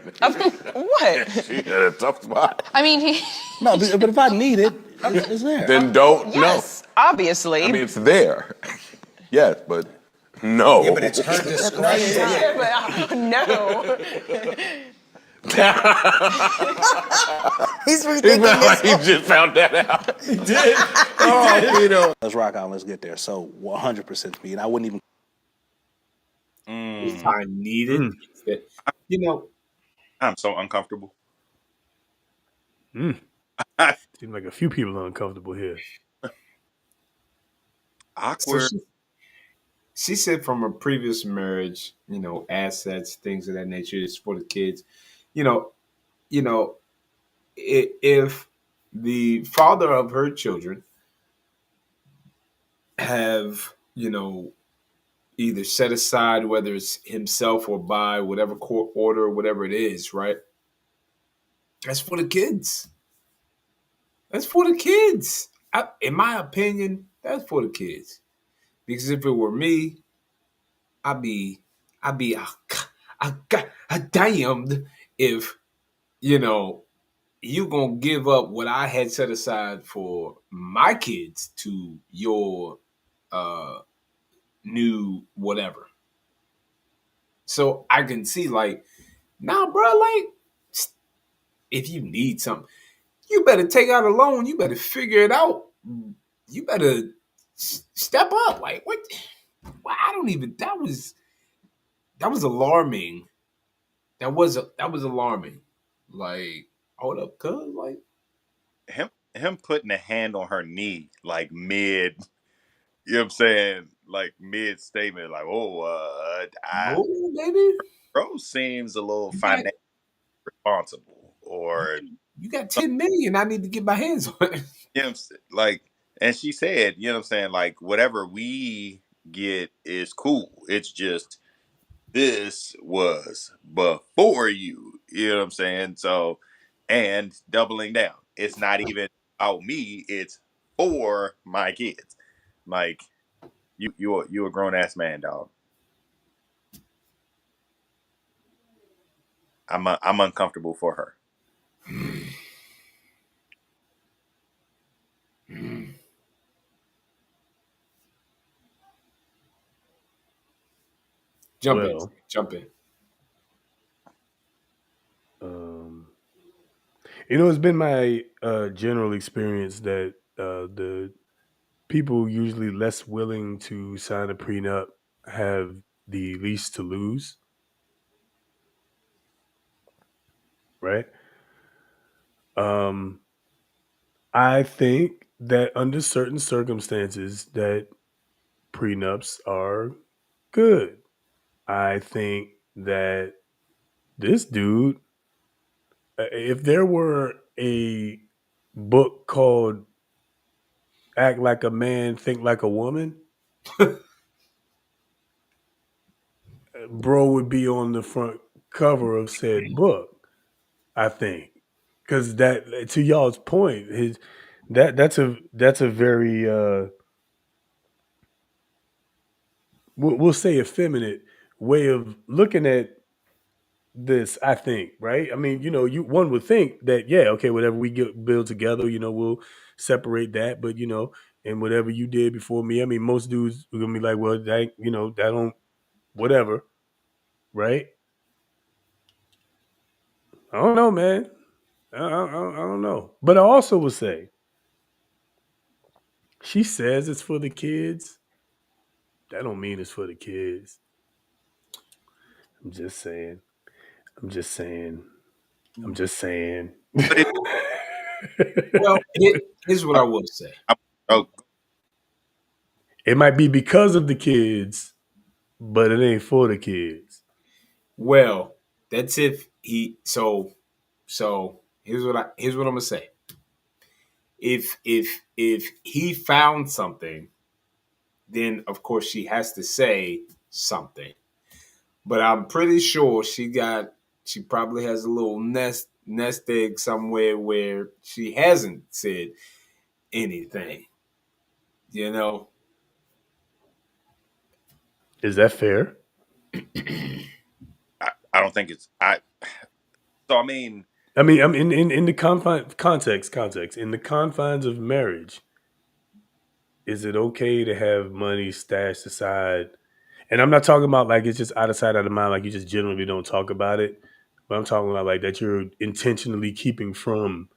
what? She had a tough spot. I mean, no, but if I need it, it's there. Then don't Yes, obviously. I mean, it's there. Yes, but no. Yeah, but it's her discretion. Yeah, but, no. He's rethinking like he just found that out. He did. You know. Let's rock out. Let's get there. So 100% me, and I wouldn't even. If I need it, you know. I'm so uncomfortable. Seems like a few people are uncomfortable here. Awkward. So she said from a previous marriage, you know, assets, things of that nature is for the kids. You know, if the father of her children have, you know, either set aside, whether it's himself or by whatever court order, whatever it is, right? That's for the kids. That's for the kids. In my opinion, that's for the kids. Because if it were me, I'd be damned if, you know, you gonna give up what I had set aside for my kids to your new whatever. So I can see like, nah, bro, like if you need something, you better take out a loan. You better figure it out. You better step up. Like what? Well, I don't even. That was alarming. That was alarming. Like, hold up, cuz like him putting a hand on her knee like mid, you know what I'm saying, like mid statement, like baby. Bro seems a little financially responsible, or you got 10 million. I need to get my hands on it. You know what I'm saying? Like, and she said, you know what I'm saying, like whatever we get is cool. It's just this was before you. You know what I'm saying? So, and doubling down. It's not even about me. It's for my kids. Like, you a grown ass man, dog. I'm uncomfortable for her. Jump in. You know, it's been my general experience that the people usually less willing to sign a prenup have the least to lose. Right? I think that under certain circumstances that prenups are good. I think that this dude If there were a book called "Act Like a Man, Think Like a Woman," bro would be on the front cover of said book. I think because that, to y'all's point, that's a very we'll say effeminate way of looking at this. I think, right? I mean, one would think that, yeah, okay, whatever we build together, we'll separate that, but and whatever you did before me, I mean, most dudes are gonna be like, well, that don't, whatever, right? I don't know, man. I don't know, but I also would say she says it's for the kids. That don't mean it's for the kids. I'm just saying. I'm just saying. I'm just saying. But it, Well, here's what I will say. oh, It might be because of the kids, but it ain't for the kids. Well, that's if he so here's what I'm gonna say. If he found something, then of course she has to say something. But I'm pretty sure she probably has a little nest egg somewhere where she hasn't said anything. You know? Is that fair? I don't think it's I. So I mean, I mean, I'm in the context in the confines of marriage. Is it okay to have money stashed aside? And I'm not talking about like it's just out of sight, out of mind, like you just generally don't talk about it. But I'm talking about like that you're intentionally keeping from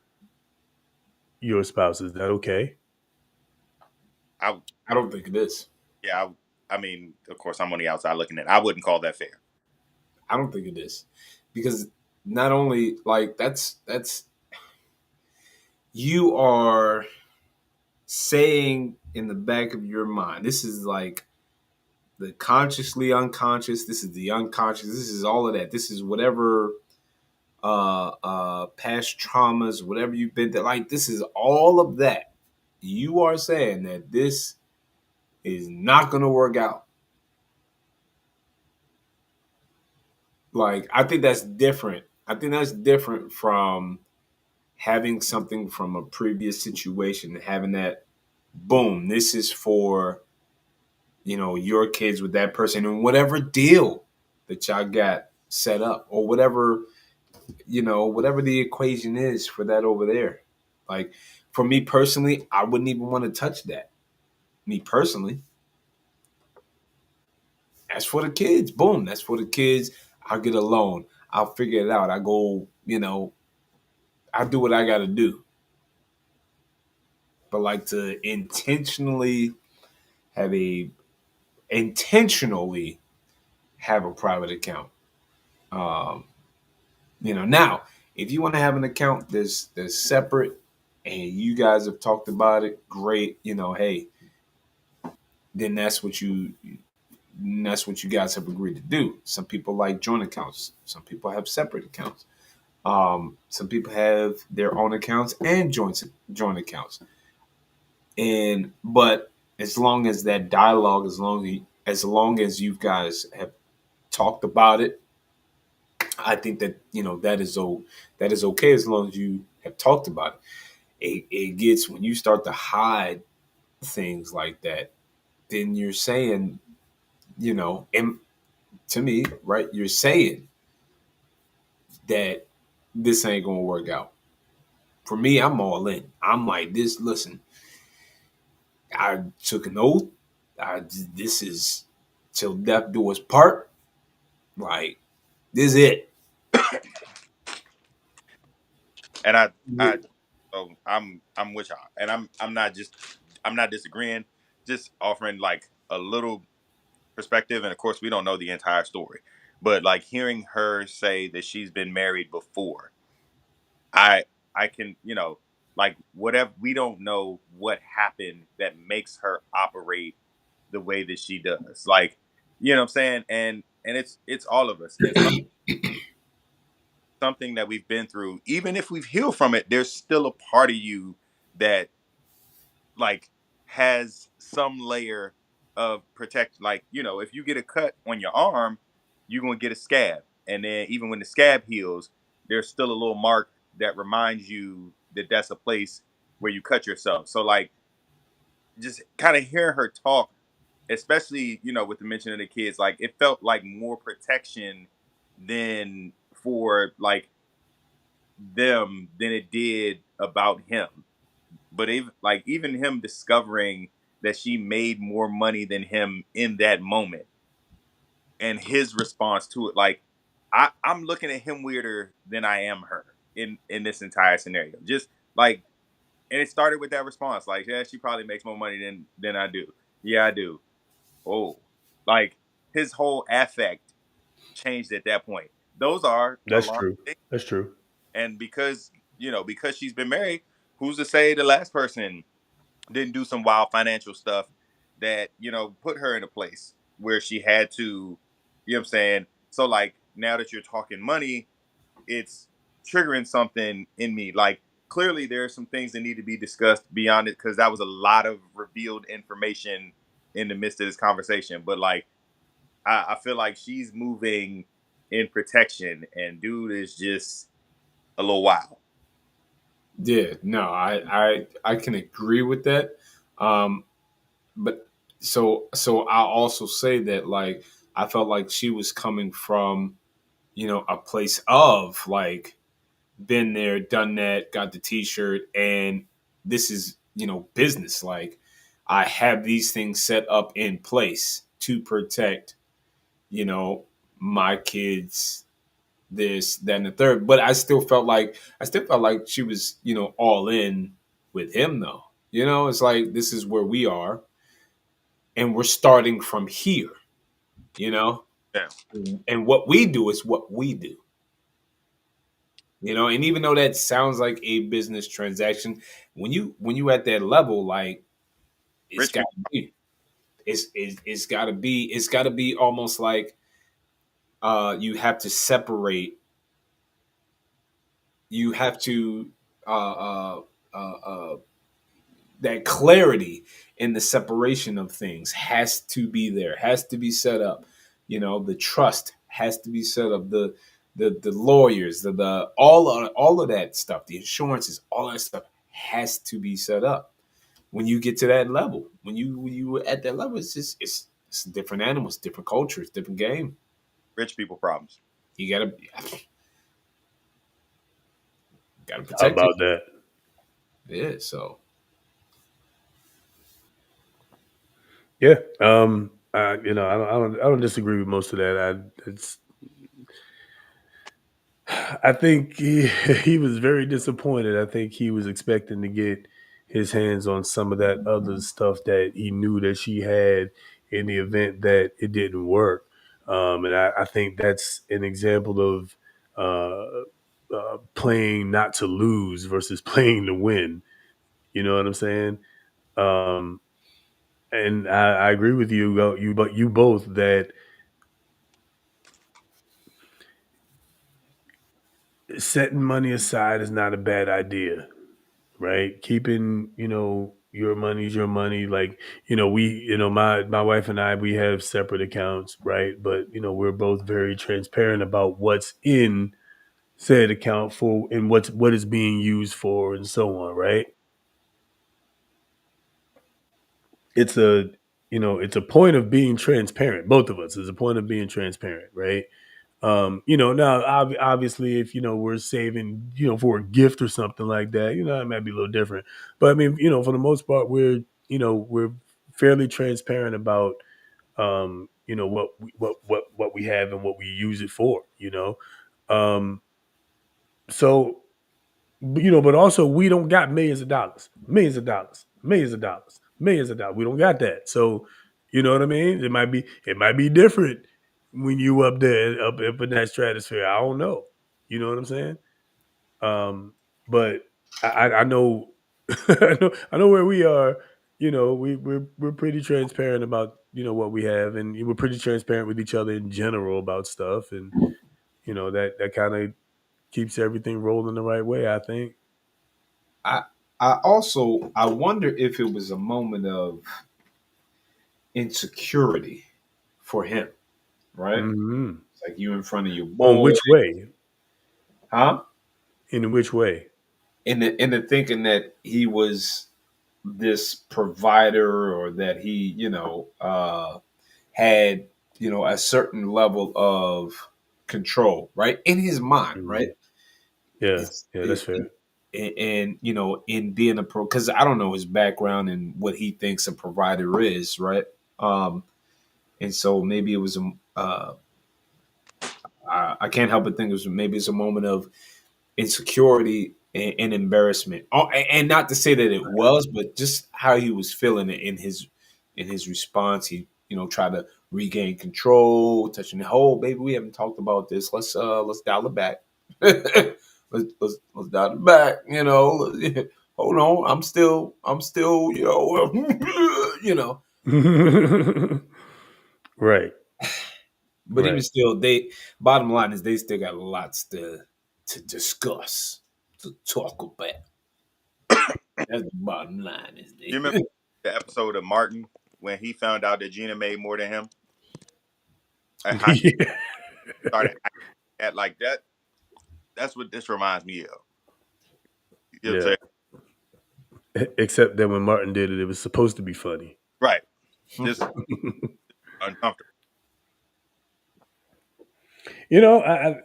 your spouse. Is that okay? I I don't think it is. yeah. I mean, of course, I'm on the outside looking in. I wouldn't call that fair. I don't think it is. Because not only like that's you are saying in the back of your mind, this is like the consciously unconscious, this is the unconscious, this is all of that. This is whatever past traumas, whatever you've been through. Like this is all of that. You are saying that this is not gonna work out. Like I think that's different. I think that's different from having something from a previous situation, having that boom, this is for your kids with that person and whatever deal that y'all got set up or whatever the equation is for that over there. Like for me personally, I wouldn't even want to touch that. Me personally. That's for the kids. Boom. That's for the kids. I'll get a loan. I'll figure it out. I go, I do what I gotta do. But like to have a intentionally have a private account. Um, now if you want to have an account that's separate and you guys have talked about it, great. Hey, then that's what you guys have agreed to do. Some people like joint accounts. Some people have separate accounts. Some people have their own accounts and joint accounts. But as long as that dialogue, as long as you guys have talked about it, I think that that is okay as long as you have talked about it. It gets when you start to hide things like that, then you're saying, and to me, right, you're saying that this ain't gonna work out. For me, I'm all in. I'm like this. Listen, I took an oath. This is till death do us part. Like this is it. And so I'm with y'all, and I'm not disagreeing, just offering like a little perspective. And of course, we don't know the entire story, but like hearing her say that she's been married before, I I can like whatever, we don't know what happened that makes her operate the way that she does. Like, you know what I'm saying? And it's all of us. And something that we've been through, even if we've healed from it, there's still a part of you that like has some layer of protect. Like, if you get a cut on your arm, you're gonna get a scab. And then even when the scab heals, there's still a little mark that reminds you that that's a place where you cut yourself. So like just kind of hearing her talk, especially, with the mention of the kids, like it felt like more protection than for like them than it did about him. But even him discovering that she made more money than him in that moment, and his response to it, like I'm looking at him weirder than I am her in this entire scenario. Just like, and it started with that response, like, yeah, she probably makes more money than I do. Yeah, I do. Oh, like his whole affect changed at that point. Those are That's alarming true. things. That's true. And because she's been married, who's to say the last person didn't do some wild financial stuff that put her in a place where she had to, what I'm saying? So like now that you're talking money, it's triggering something in me. Like clearly there are some things that need to be discussed beyond it, because that was a lot of revealed information in the midst of this conversation. But like I feel like she's moving in protection, and dude is just a little wild. Yeah, no, I can agree with that. Um, but so I'll also say that like I felt like she was coming from, a place of like been there, done that, got the t-shirt, and this is, business. Like I have these things set up in place to protect, you know, my kids, this, that, and the third. But I still felt like she was, all in with him though. It's like this is where we are, and we're starting from here, you know? Yeah. And what we do is what we do. And even though that sounds like a business transaction, when you at that level, like it's Rich got people. to be, it's got to be almost like you have to separate, you have to that clarity in the separation of things has to be there, has to be set up. The trust has to be set up. The lawyers, the all of that stuff, the insurances, all that stuff has to be set up. When you get to that level, when you at that level, it's different animals, different cultures, different game. Rich people problems. You gotta How protect about yourself. that? Yeah. So Yeah. I don't disagree with most of that. I think he was very disappointed. I think he was expecting to get his hands on some of that other stuff that he knew that she had in the event that it didn't work. And I think that's an example of playing not to lose versus playing to win. You know what I'm saying? Um, and I agree with you both that setting money aside is not a bad idea, right? Keeping, your money's your money. Like, my wife and I, we have separate accounts, right? But, we're both very transparent about what's in said account for and what is being used for and so on, right? It's a, it's a point of being transparent. Both of us is a point of being transparent, right? Now obviously if we're saving, for a gift or something like that, it might be a little different. But I mean, for the most part, we're fairly transparent about what we have and what we use it for. Um, so but also we don't got millions of dollars, millions of dollars, millions of dollars, millions of dollars. We don't got that. So, you know what I mean? It might be different when you up in that stratosphere. I don't know. You know what I'm saying? But I know, I know where we are. We're pretty transparent about what we have, and we're pretty transparent with each other in general about stuff, and that kind of keeps everything rolling the right way, I think. I wonder if it was a moment of insecurity for him, right? Mm-hmm. It's like you in front of your On boy, which way? huh? In which way? In the thinking that he was this provider or that he, had, a certain level of control, right? In his mind, right? Mm-hmm. Yeah, It's yeah, that's it, fair. and in being a pro, because I don't know his background and what he thinks a provider is, right? Um, and so maybe it was I can't help but think it was maybe it's a moment of insecurity and embarrassment. Oh, and not to say that it was, but just how he was feeling in his response. He tried to regain control, touching the whole baby. We haven't talked about this. Let's dial it back. let's dial it back. Hold on. I'm still. Right, But even right. still, they bottom line is they still got lots to discuss, to talk about. That's the bottom line is You remember the episode of Martin when he found out that Gina made more than him, and how she Yeah. started acting at like that? That's what this reminds me of. You know what I'm Yeah. saying? Except that when Martin did it, it was supposed to be funny. Right. Just uncomfortable. I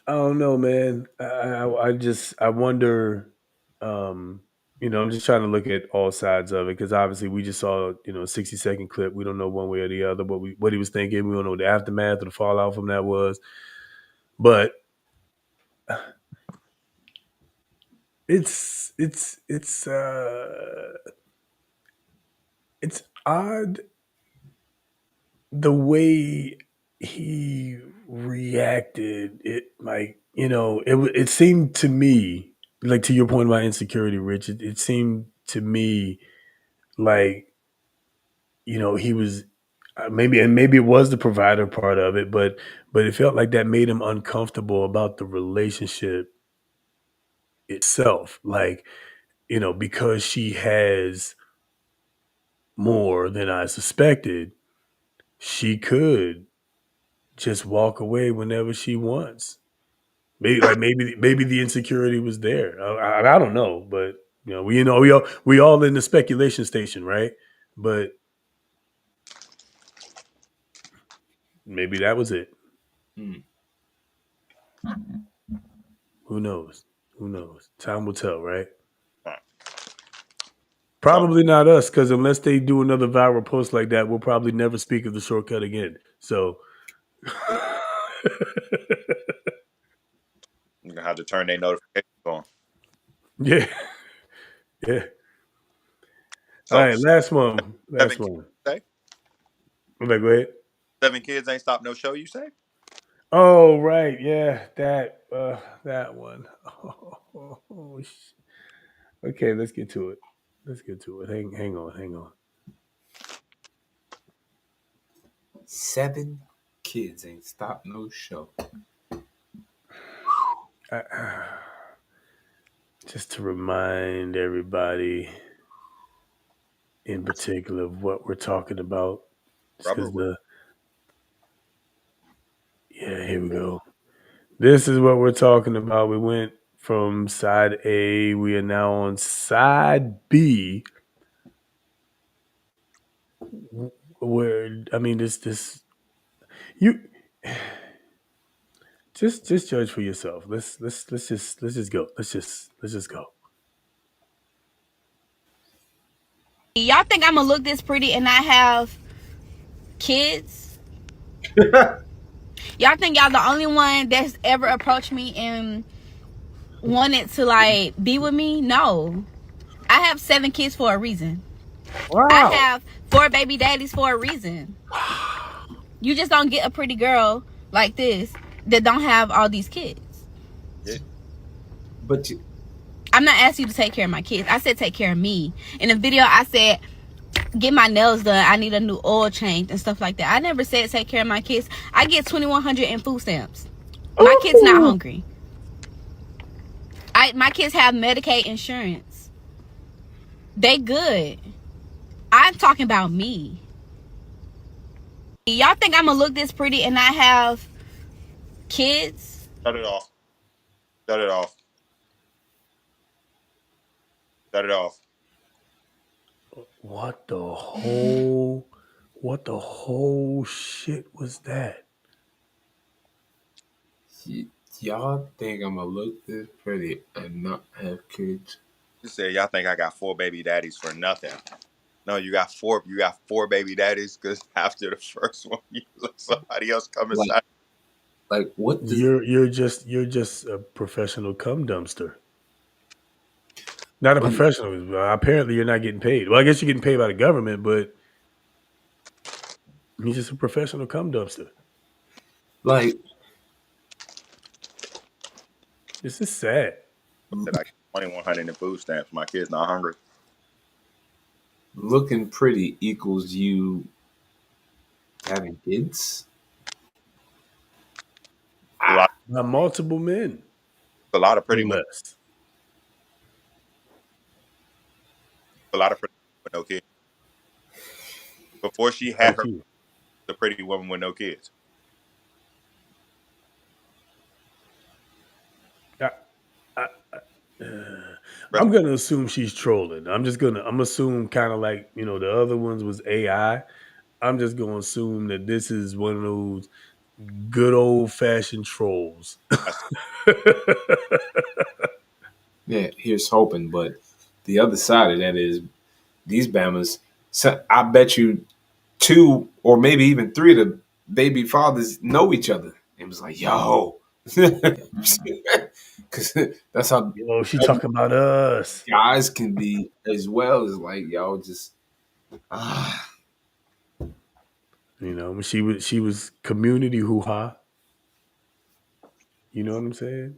don't know, man. I wonder. I'm just trying to look at all sides of it because obviously we just saw a 60-second clip. We don't know one way or the other what he was thinking. We don't know what the aftermath or the fallout from that was. But it's odd the way he reacted. It seemed to me, like, to your point about insecurity, Rich, it seemed to me like he was maybe it was the provider part of it, but it felt like that made him uncomfortable about the relationship itself, like, because she has more than I suspected, she could just walk away whenever she wants. Maybe the insecurity was there. I don't know, but we all in the speculation station, right? But maybe that was it. Hmm. Who knows? Who knows? Time will tell, right? Right. So Probably not us, because unless they do another viral post like that, we'll probably never speak of the shortcut again. So, you're gonna have to turn their notifications on. yeah, yeah. All So right, last one. seven Last kids, one. you say? Okay, go ahead. 7 kids ain't stopped no show. You say? Oh, right, yeah, that one. Okay, let's get to it. Let's get to it. Hang on. 7 kids ain't stop no show. Just to remind everybody, in particular, of what we're talking about, Rubber. because here we go. This is what we're talking about. We went from side A. We are now on side B. Where this you just judge for yourself. Let's just go. Let's just go. Y'all think I'm gonna look this pretty and not have kids? Y'all think y'all the only one that's ever approached me and wanted to like be with me? No. I have 7 kids for a reason. Wow. I have 4 baby daddies for a reason. You just don't get a pretty girl like this that don't have all these kids. Yeah. But I'm not asking you to take care of my kids. I said take care of me. In the video, I said get my nails done, I need a new oil change and stuff like that. I never said take care of my kids. I get $2,100 in food stamps. My kids not hungry. My kids have Medicaid insurance. They good. I'm talking about me. Y'all think I'm gonna look this pretty and not have kids? Shut it off. Shut it off. Shut it off. What the whole shit was that? Y'all think I'm gonna look this pretty and not have kids? You said y'all think I got 4 baby daddies for nothing. No, you got 4. You got 4 baby daddies because after the first one, you let somebody else come inside. Like what? You're just a professional cum dumpster. Not a professional. Apparently, you're not getting paid. Well, I guess you're getting paid by the government, but you're just a professional cum dumpster. Like, this is sad. That I get 2,100 in food stamps. My kid's not hungry. Looking pretty equals you having kids? A lot, multiple men. A lot of pretty or women. less. A lot of pretty women with no kids. Before she had her, the pretty woman with no kids. I'm gonna assume she's trolling. I'm assume kind of like, you know, the other ones was AI. I'm just gonna assume that this is one of those good old fashioned trolls. Yeah, here's hoping. But the other side of that is these Bamas. So I bet you 2 or maybe even 3 of the baby fathers know each other. It was like, yo, because that's how. Yo, she talking about us. Guys can be as well as like, yo, just. You know, she was community hoo-ha. You know what I'm saying?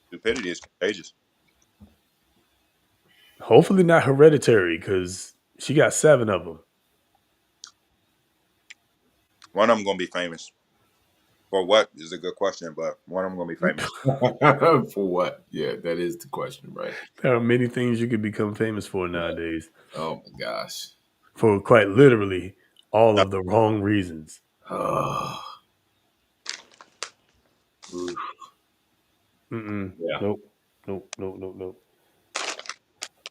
Stupidity is contagious. Hopefully not hereditary, because she got 7 of them. One of them gonna be famous. For what is a good question, but one of them gonna be famous. For what? Yeah, that is the question, right? There are many things you could become famous for nowadays. Oh my gosh. For quite literally all of the wrong reasons. Yeah. Nope. All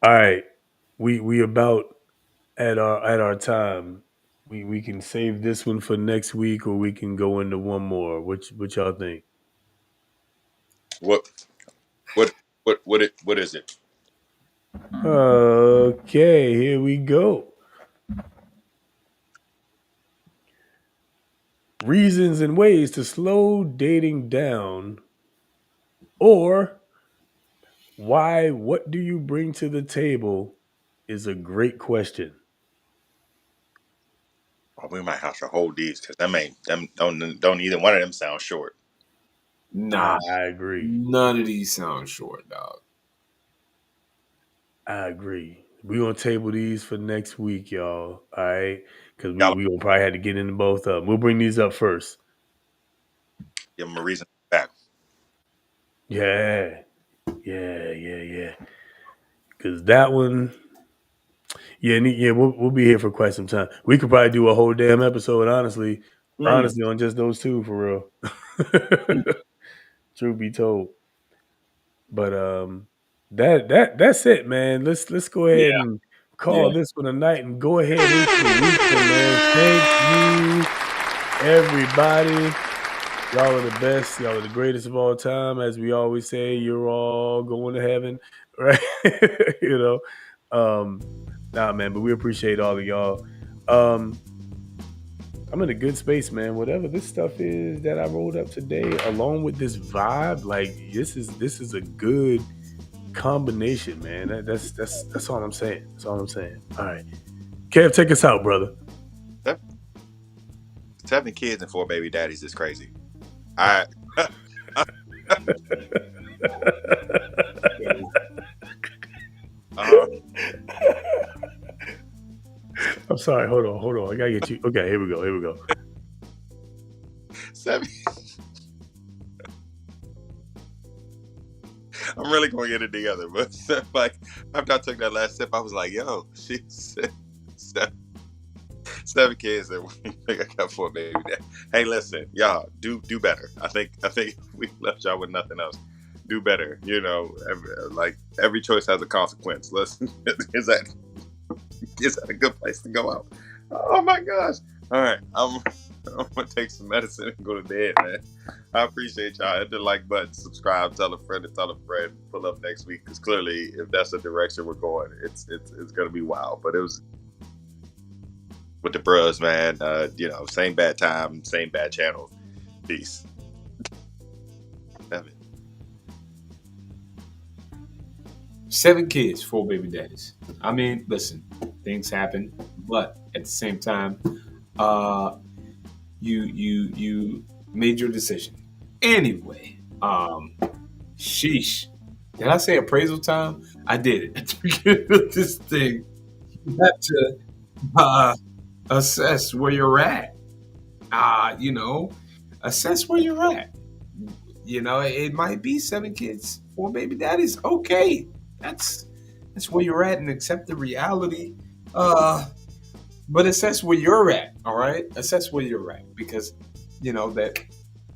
right. We about at our time. We can save this one for next week, or we can go into one more. What y'all think? What is it? Okay, here we go. Reasons and ways to slow dating down, or why what do you bring to the table is a great question. Oh, we might have to hold these because them don't either one of them sound short. Nah, I agree. None of these sound short, dog. I agree. We're gonna table these for next week, y'all. All right, because we gonna probably have to get into both of them. We'll bring these up first. Give them a reason back. Yeah. Because that one, we'll be here for quite some time. We could probably do a whole damn episode, honestly, on just those two, for real. Truth be told. But that's it, man. Let's go ahead and call this one a night and go ahead into the weekend, man. Thank you, everybody. Y'all are the best. Y'all are the greatest of all time. As we always say, you're all going to heaven, right? You know. Nah, man, but we appreciate all of y'all. I'm in a good space, man. Whatever this stuff is that I rolled up today, along with this vibe, like this is a good combination, man. That's all I'm saying. That's all I'm saying. All right, Kev, take us out, brother. 7 kids and 4 baby daddies is crazy. All right. I'm sorry. Hold on. I gotta get you. Okay, here we go. 7. I'm really going to get it together, but like after I took that last sip, I was like, "Yo, she said 7 kids and I got 4 baby daddy." Hey, listen, y'all, do better. I think we left y'all with nothing else. Do better. You know, every choice has a consequence. Listen, is that a good place to go out? Oh my gosh! All right, I'm gonna take some medicine and go to bed, man. I appreciate y'all. Hit the like button, subscribe, tell a friend, pull up next week, because clearly, if that's the direction we're going, it's gonna be wild. But it was with the bros, man. You know, same bad time, same bad channel. Peace. 7 kids, 4 baby daddies. I mean, listen, things happen, but at the same time, you made your decision. Anyway, sheesh. Did I say appraisal time? I did it. At the beginning of this thing, you have to assess where you're at. You know, assess where you're at. You know, it might be 7 kids, 4 baby daddies. Okay, that's where you're at, and accept the reality. But assess where you're at. All right, assess where you're at, because you know that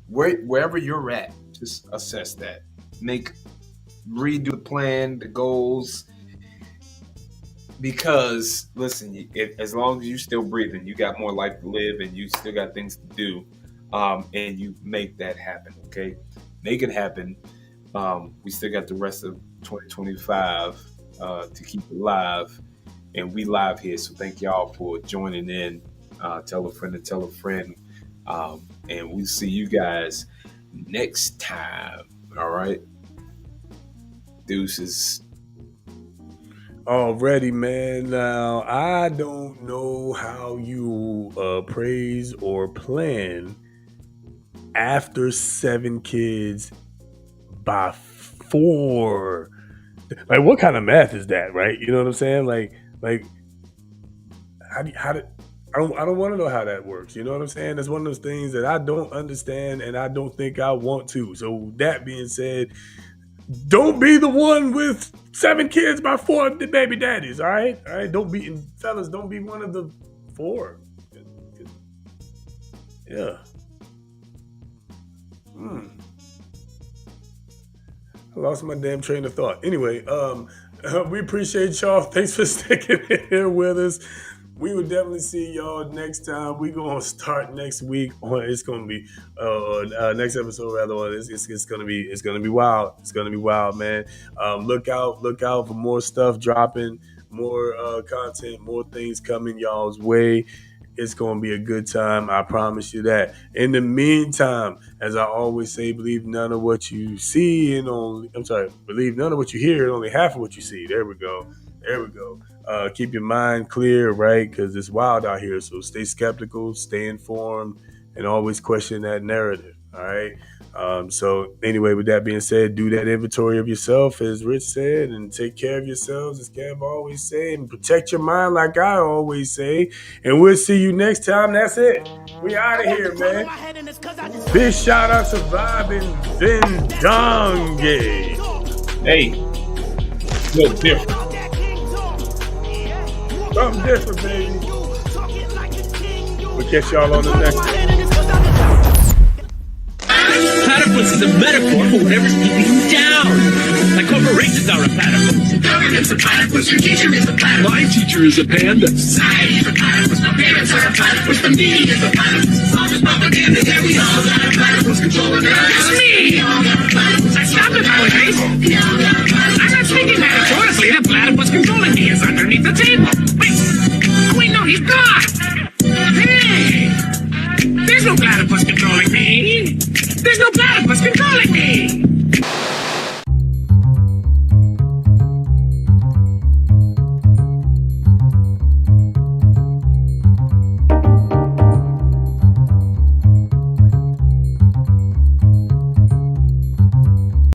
wherever you're at, just assess that. Redo the plan, the goals. Because listen, as long as you're still breathing, you got more life to live, and you still got things to do, and you make that happen. Okay, make it happen. We still got the rest of 2025 to keep it live, and we live here. So thank y'all for joining in. Tell a friend to tell a friend, and we'll see you guys next time. All right, deuces. Already, man. Now, I don't know how you appraise or plan after 7 kids by 4. Like, what kind of math is that, right? You know what I'm saying? Like, I don't want to know how that works. You know what I'm saying? It's one of those things that I don't understand, and I don't think I want to. So that being said, don't be the one with 7 kids by 4 baby daddies. All right. Don't be one of the 4. Yeah. I lost my damn train of thought. Anyway, we appreciate y'all. Thanks for sticking here with us. We will definitely see y'all next time. We're going to start next week. It's going to be next episode rather. It's going to be wild. It's going to be wild, man. Look out for more stuff dropping, more content, more things coming y'all's way. It's going to be a good time. I promise you that. In the meantime, as I always say, believe none of what you see believe none of what you hear and only half of what you see. There we go. Keep your mind clear, right? Because it's wild out here. So stay skeptical, stay informed, and always question that narrative. All right. So anyway, with that being said, do that inventory of yourself, as Rich said, and take care of yourselves, as Kev always say, and protect your mind, like I always say. And we'll see you next time. That's it. We out of here, man. Big shout out to Vibe and Vendonge. Hey, look different. Something different, baby. We'll catch y'all on the next one. Platypus is a metaphor for whatever's keeping you down. Like corporations are a platypus. Government's a platypus. Your teacher is a platypus. My teacher is a panda. Society is a platypus. My parents are a platypus. The media is a platypus. All this propaganda that we all got a platypus controlling us. It's me. I stopped it nowadays. I'm not speaking metaphorically. The platypus controlling me is underneath the table. Wait, no, he's gone. Hey, there's no platypus controlling me. There's no platypus controlling me!